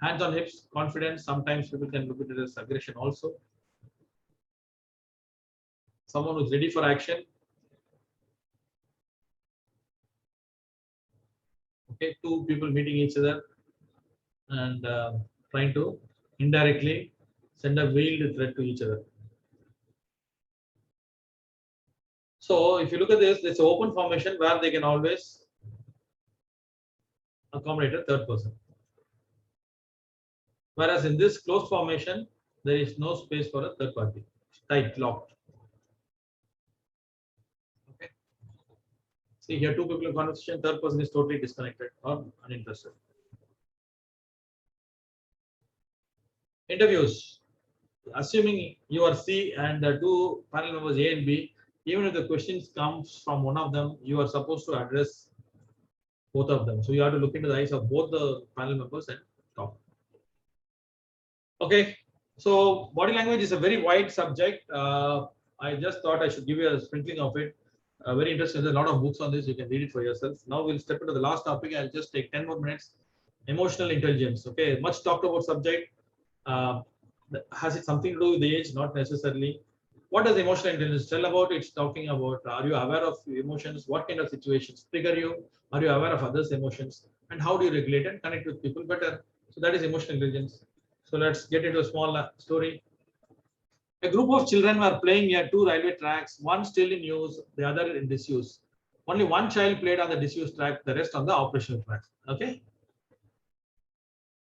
Hands on hips, confidence. Sometimes people can look at it as aggression also. Someone who's ready for action. Okay, two people meeting each other and trying to indirectly send a veiled threat to each other. So if you look at this, it's an open formation where they can always accommodate a third person. Whereas in this closed formation, there is no space for a third party. Tight, locked. Okay. See here, two people in conversation, third person is totally disconnected or uninterested. Interviews. Assuming you are C and the two panel members A and B, even if the questions comes from one of them, you are supposed to address both of them. So you have to look into the eyes of both the panel members and talk. Okay, so body language is a very wide subject. I just thought I should give you a sprinkling of it. Very interesting. There's a lot of books on this. You can read it for yourself. Now we'll step into the last topic. I'll just take 10 more minutes. Emotional intelligence. Okay, much talked about subject. Has it something to do with the age? Not necessarily. What does emotional intelligence tell about? It's talking about, are you aware of emotions? What kind of situations trigger you? Are you aware of others' emotions? And how do you regulate and connect with people better? So that is emotional intelligence. So let's get into a small story. A group of children were playing near two railway tracks, one still in use, the other in disuse. Only one child played on the disused track, the rest on the operational track. Okay.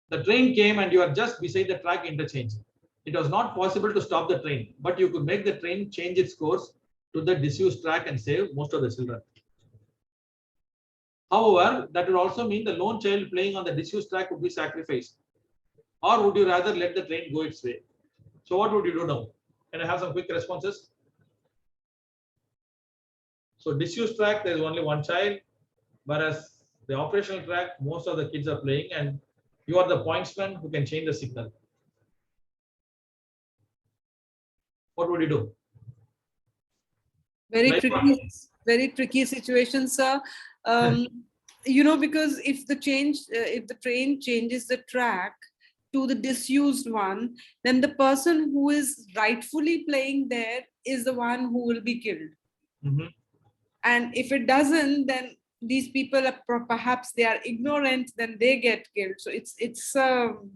The train came and you are just beside the track interchange. It was not possible to stop the train, but you could make the train change its course to the disused track and save most of the children. However, that would also mean the lone child playing on the disused track would be sacrificed. Or would you rather let the train go its way? So what would you do now? Can I have some quick responses? So disused track, there is only one child, whereas the operational track, most of the kids are playing, and you are the pointsman who can change the signal. What would you do? Very tricky situation, sir. You know, because if the train changes the track to the disused one, then the person who is rightfully playing there is the one who will be killed. And if it doesn't, then these people are perhaps they are ignorant, then they get killed. So it's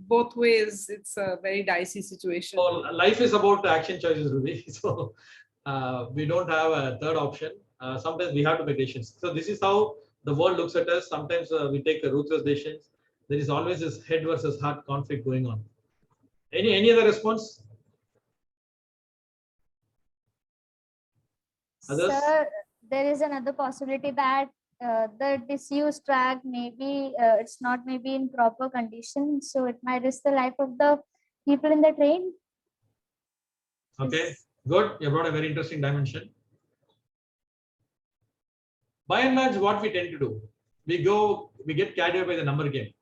both ways. It's a very dicey situation. So life is about action choices, Ruby. So we don't have a third option. Sometimes we have to make decisions. So this is how the world looks at us. Sometimes we take ruthless decisions. There is always this head versus heart conflict going on. Any other response? Others? Sir, there is another possibility that the disused track maybe it's not maybe in proper condition, so it might risk the life of the people in the train. Okay, good. You brought a very interesting dimension. By and large, what we tend to do, we get carried away by the number game.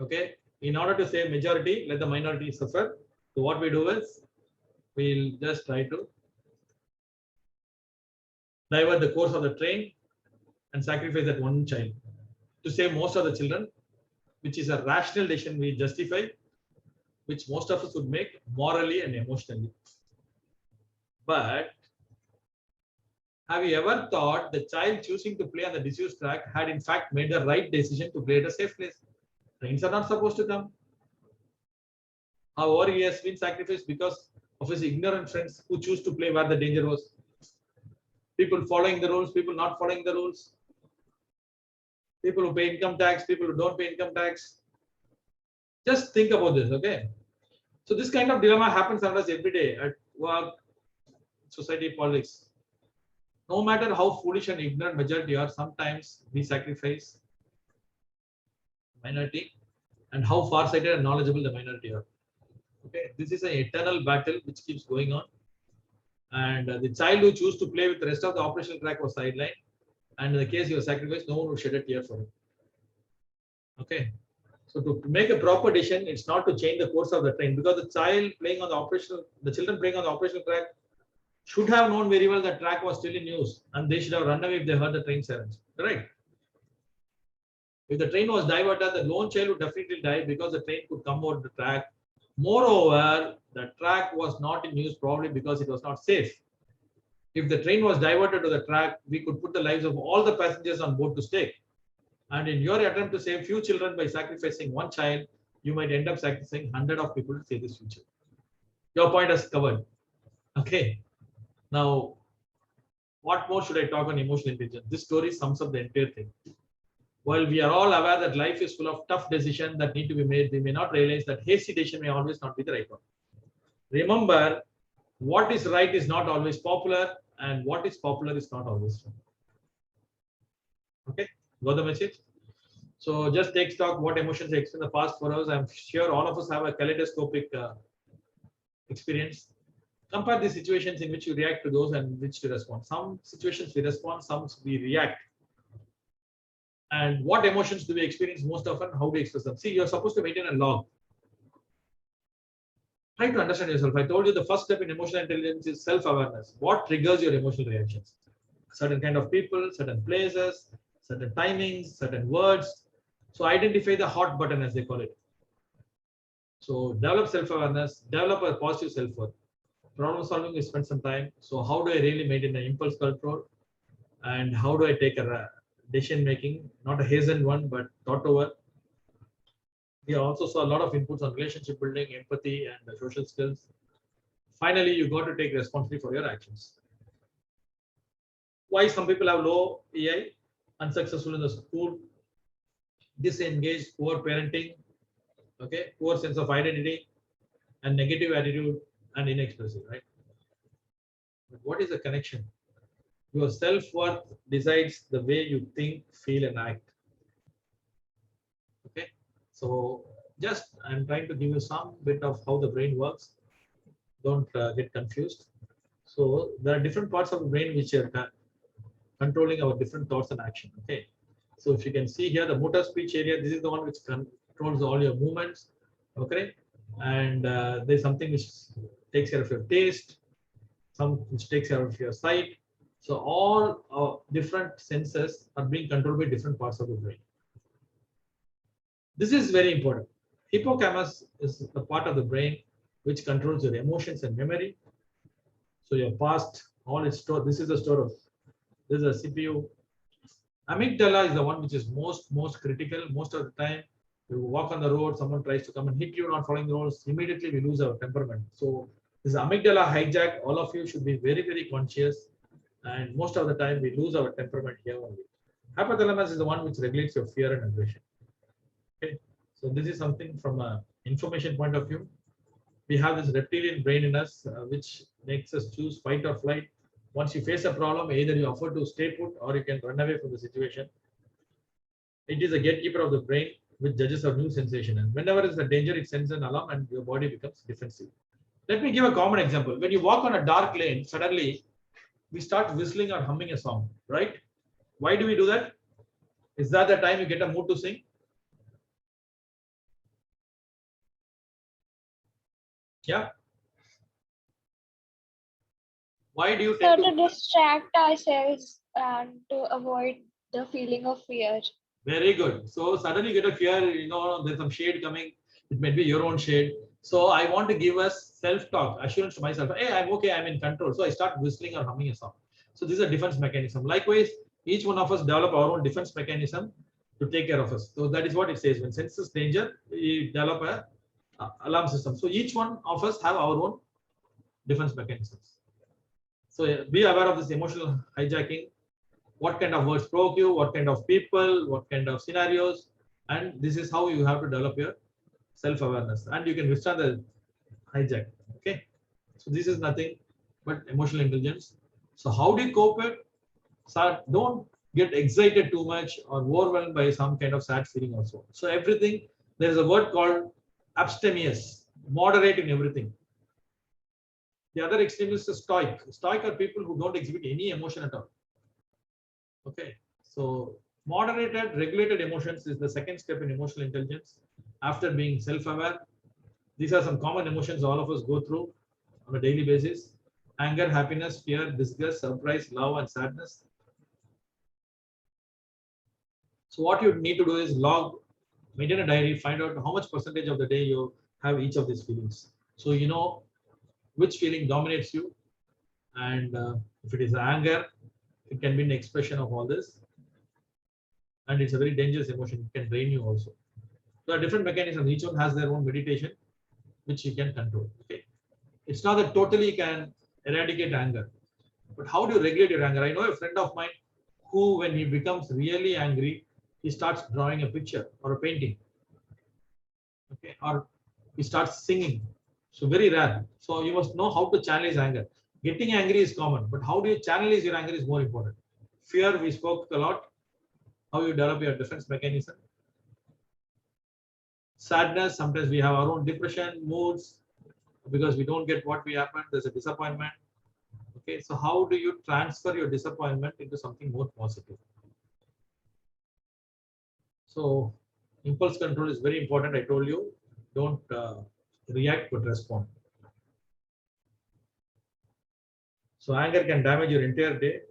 Okay, in order to save majority, let the minority suffer. So what we do is we'll just try to divert the course of the train and sacrifice that one child to save most of the children, which is a rational decision we justify, which most of us would make morally and emotionally. But have you ever thought the child choosing to play on the disused track had in fact made the right decision to play at a safe place? Trains are not supposed to come. However, he has been sacrificed because of his ignorant friends who choose to play where the danger was. People following the rules, people not following the rules. People who pay income tax, people who don't pay income tax. Just think about this, okay? So this kind of dilemma happens around us every day at work, society, politics. No matter how foolish and ignorant majority are, sometimes we sacrifice minority and how far-sighted and knowledgeable the minority are. Okay, this is an eternal battle which keeps going on. And the child who chose to play with the rest of the operational track was sidelined. And in the case he was sacrificed, no one would shed a tear for him. Okay, so to make a proper decision, it's not to change the course of the train, because the child playing on the children playing on the operational track should have known very well that track was still in use, and they should have run away if they heard the train sirens. Correct? If the train was diverted, the lone child would definitely die because the train could come over the track. Moreover, the track was not in use probably because it was not safe. If the train was diverted to the track, we could put the lives of all the passengers on board to stake. And in your attempt to save few children by sacrificing one child, you might end up sacrificing 100 of people to save this future. Your point is covered. Okay. Now, what more should I talk on emotional intelligence? This story sums up the entire thing. While we are all aware that life is full of tough decisions that need to be made, we may not realize that hasty decision may always not be the right one. Remember, what is right is not always popular, and what is popular is not always wrong. Okay, got the message? So just take stock what emotions I experienced in the past 4 hours. I'm sure all of us have a kaleidoscopic experience. Compare the situations in which you react to those and which to respond. Some situations we respond, some we react. And what emotions do we experience most often? How do we express them? See, you're supposed to maintain a log. Try to understand yourself. I told you the first step in emotional intelligence is self-awareness. What triggers your emotional reactions? Certain kind of people, certain places, certain timings, certain words. So identify the hot button, as they call it. So develop self-awareness, develop a positive self-worth. Problem solving, we spend some time. So how do I really maintain the impulse control? And how do I take a decision making, not a hastened one, but thought over? We also saw a lot of inputs on relationship building, empathy, and the social skills. Finally, you got to take responsibility for your actions. Why some people have low EI, unsuccessful in the school, disengaged, poor parenting, okay, poor sense of identity, and negative attitude and inexpressive, right? But what is the connection? Your self-worth decides the way you think, feel, and act. So just I'm trying to give you some bit of how the brain works. Don't get confused. So there are different parts of the brain which are controlling our different thoughts and action. Okay. So if you can see here, the motor speech area, this is the one which controls all your movements. Okay. And there's something which takes care of your taste, some which takes care of your sight. So all different senses are being controlled by different parts of the brain. This is very important. Hippocampus is the part of the brain which controls your emotions and memory. So your past, all is stored. This is the store of. This is a CPU. Amygdala is the one which is most critical. Most of the time, you walk on the road, someone tries to come and hit you, not following the rules. Immediately, we lose our temperament. So this amygdala hijack. All of you should be very conscious. And most of the time, we lose our temperament here only. Hypothalamus is the one which regulates your fear and aggression. Okay, so this is something from an information point of view. We have this reptilian brain in us, which makes us choose fight or flight. Once you face a problem, either you offer to stay put or you can run away from the situation. It is a gatekeeper of the brain which judges our new sensation. And whenever is the danger, it sends an alarm and your body becomes defensive. Let me give a common example. When you walk on a dark lane, suddenly we start whistling or humming a song, right? Why do we do that? Is that the time you get a mood to sing? Yeah. Why do you So tend to distract ourselves and to avoid the feeling of fear. Very good. So suddenly you get a fear, there's some shade coming. It may be your own shade. So I want to give us self-talk, assurance to myself. Hey, I'm okay, I'm in control. So I start whistling or humming a song. So this is a defense mechanism. Likewise, each one of us develop our own defense mechanism to take care of us. So that is what it says. When senses danger, we develop a alarm system. So each one of us have our own defense mechanisms. So be aware of this emotional hijacking. What kind of words provoke you, what kind of people, what kind of scenarios, and this is how you have to develop your self-awareness, and you can withstand the hijack. Okay, so this is nothing but emotional intelligence. So how do you cope it? So don't get excited too much or overwhelmed by some kind of sad feeling also. So everything, there is a word called abstemious, moderate in everything. The other extreme is stoic. Stoic are people who don't exhibit any emotion at all. Okay, so moderated, regulated emotions is the second step in emotional intelligence. After being self-aware, these are some common emotions all of us go through on a daily basis: anger, happiness, fear, disgust, surprise, love, and sadness. So what you need to do is maintain a diary, find out how much percentage of the day you have each of these feelings. So you know which feeling dominates you, and if it is anger, it can be an expression of all this, and it's a very dangerous emotion. It can drain you also. There are different mechanisms. Each one has their own meditation, which you can control. Okay, it's not that totally can eradicate anger, but how do you regulate your anger? I know a friend of mine who, when he becomes really angry, he starts drawing a picture or a painting. Okay, or he starts singing. So very rare. So you must know how to channelize anger. Getting angry is common, but how do you channelize your anger is more important. Fear, we spoke a lot. How you develop your defense mechanism. Sadness, sometimes we have our own depression, moods, because we don't get what we happened. There's a disappointment. Okay, so how do you transfer your disappointment into something more positive? So impulse control is very important. I told you, don't react but respond. So anger can damage your entire day.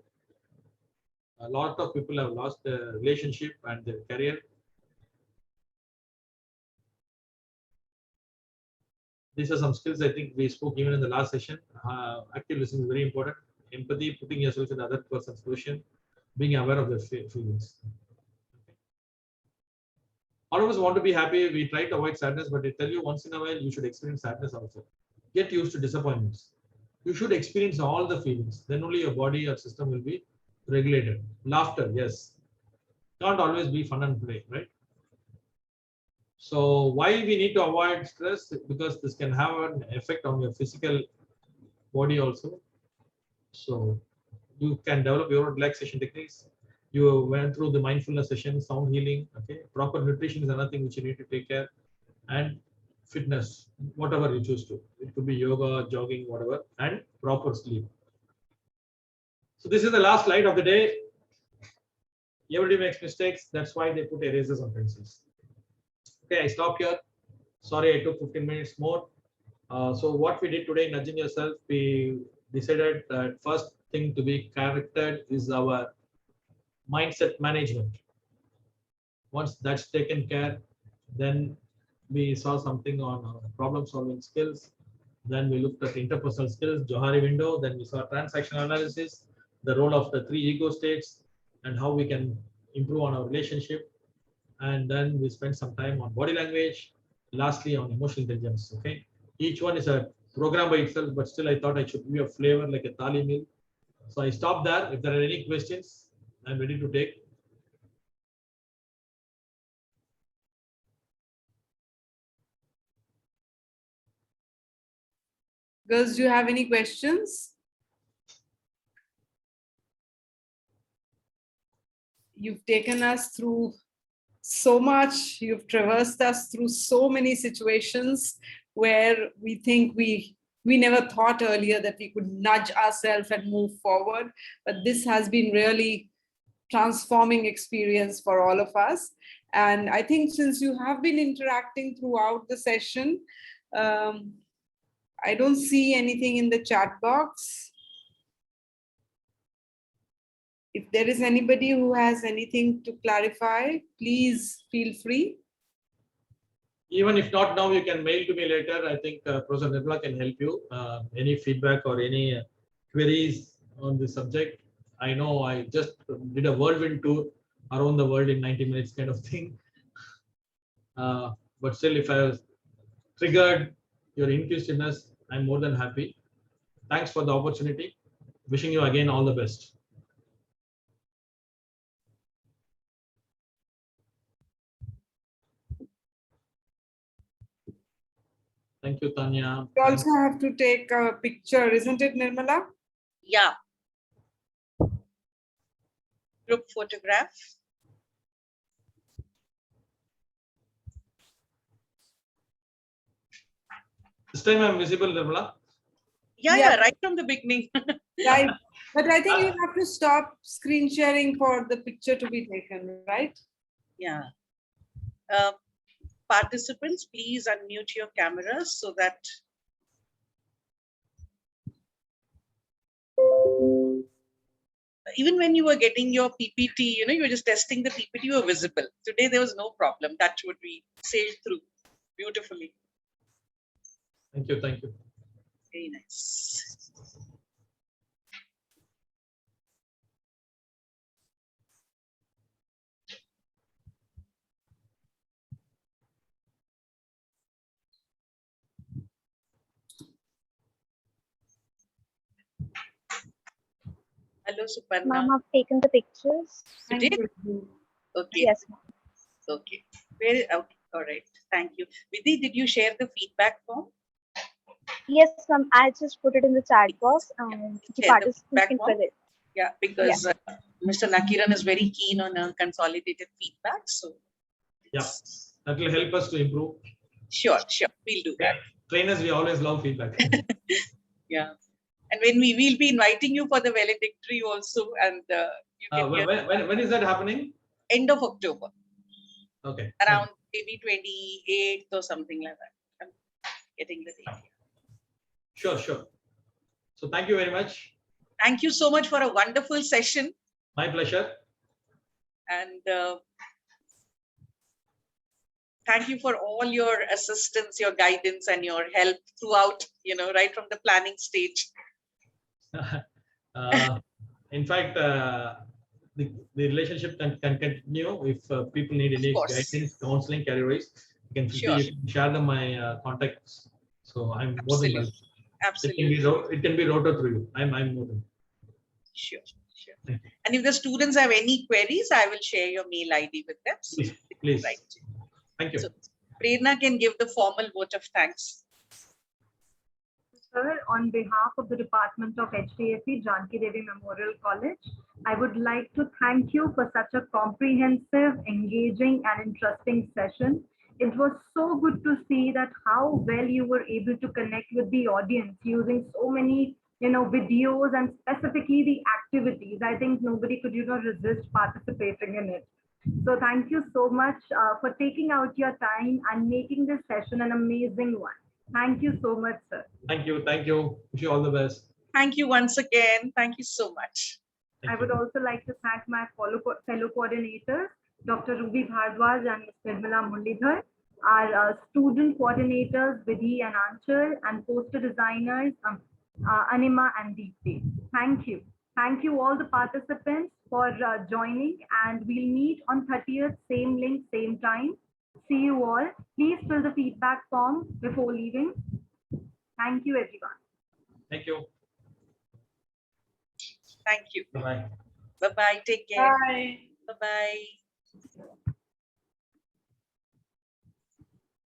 A lot of people have lost their relationship and their career. These are some skills I think we spoke even in the last session. Active listening is very important. Empathy, putting yourself in the other person's position, being aware of their feelings. All of us want to be happy. We try to avoid sadness, but I tell you, once in a while, you should experience sadness also. Get used to disappointments. You should experience all the feelings. Then only your body or system will be regulated. Laughter, yes. Can't always be fun and play, right? So why we need to avoid stress? Because this can have an effect on your physical body also. So you can develop your own relaxation techniques. You went through the mindfulness session, sound healing. Okay, proper nutrition is another thing which you need to take care, and fitness, whatever you choose to. It could be yoga, jogging, whatever, and proper sleep. So this is the last slide of the day. Everybody makes mistakes. That's why they put erasers on pencils. Okay, I stop here. Sorry, I took 15 minutes more. So what we did today, nudging yourself, we decided that first thing to be corrected is our mindset management. Once that's taken care, then we saw something on problem solving skills. Then we looked at interpersonal skills, Johari window. Then we saw transactional analysis, the role of the 3 ego states, and how we can improve on our relationship. And then we spent some time on body language. Lastly, on emotional intelligence. Okay, each one is a program by itself, but still I thought I should give you a flavor like a thali meal. So I stop there. If there are any questions, I'm ready to take. Girls, do you have any questions? You've taken us through so much. You've traversed us through so many situations where we think we never thought earlier that we could nudge ourselves and move forward. But this has been really transforming experience for all of us. And I think since you have been interacting throughout the session, I don't see anything in the chat box. If there is anybody who has anything to clarify, please feel free. Even if not now, you can mail to me later. I think Professor Nirmala can help you. Any feedback or any queries on this subject. I know I just did a whirlwind tour around the world in 90 minutes kind of thing. But still, if I was triggered your inquisitiveness, I'm more than happy. Thanks for the opportunity. Wishing you again all the best. Thank you, Tanya. You also have to take a picture, isn't it, Nirmala? Yeah. Group photograph. This time I'm visible, Nirmala. Yeah, right from the beginning. Right. But I think you have to stop screen sharing for the picture to be taken, right? Yeah. Participants, please unmute your cameras so that even when you were getting your PPT, you were just testing the PPT, you were visible. Today there was no problem. That would be sailed through beautifully. Thank you. Thank you. Very nice. Hello, Suparna. Ma'am, I've taken the pictures. You did? Okay. Yes, ma'am. Okay. Very okay. All right. Thank you. Vidhi, did you share the feedback form? Yes, ma'am. I just put it in the chat box and the Share the participants feedback can form? fill it. Yeah, because Mr. Nakkeeran is very keen on a consolidated feedback. So yeah, that will help us to improve. Sure. We'll do that. Trainers, we always love feedback. Yeah. And when we will be inviting you for the valedictory also, and you can when is that happening? End of October. Okay. Around maybe 28th or something like that. I'm getting the date. Sure. So thank you very much. Thank you so much for a wonderful session. My pleasure. And thank you for all your assistance, your guidance, and your help throughout, right from the planning stage. In fact, the relationship can continue if people need any guidance, counseling, career-wise. You can share them my contacts. So I'm more than welcome. Absolutely. It can be routed through you. I'm more than. Sure. And if the students have any queries, I will share your mail ID with them. So please. Right. Thank you. So Prerna can give the formal vote of thanks. Sir, on behalf of the Department of HDFE, Janki Devi Memorial College, I would like to thank you for such a comprehensive, engaging, and interesting session. It was so good to see that how well you were able to connect with the audience using so many, videos and specifically the activities. I think nobody could, resist participating in it. So thank you so much for taking out your time and making this session an amazing one. Thank you so much, sir. Thank you. Thank you. Wish you all the best. Thank you once again. Thank you so much. I would also like to thank my fellow coordinators, Dr. Ruby Bhardwaj and Ms. Nirmala Muralidhar, our student coordinators, Vidhi and Anchal, and poster designers, Anima and Deepti. Thank you. Thank you all the participants for joining, and we'll meet on 30th, same link, same time. See you all. Please fill the feedback form before leaving. Thank you, everyone. Thank you. Thank you. Bye-bye. Bye-bye. Take care. Bye. Bye-bye.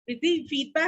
With the feedback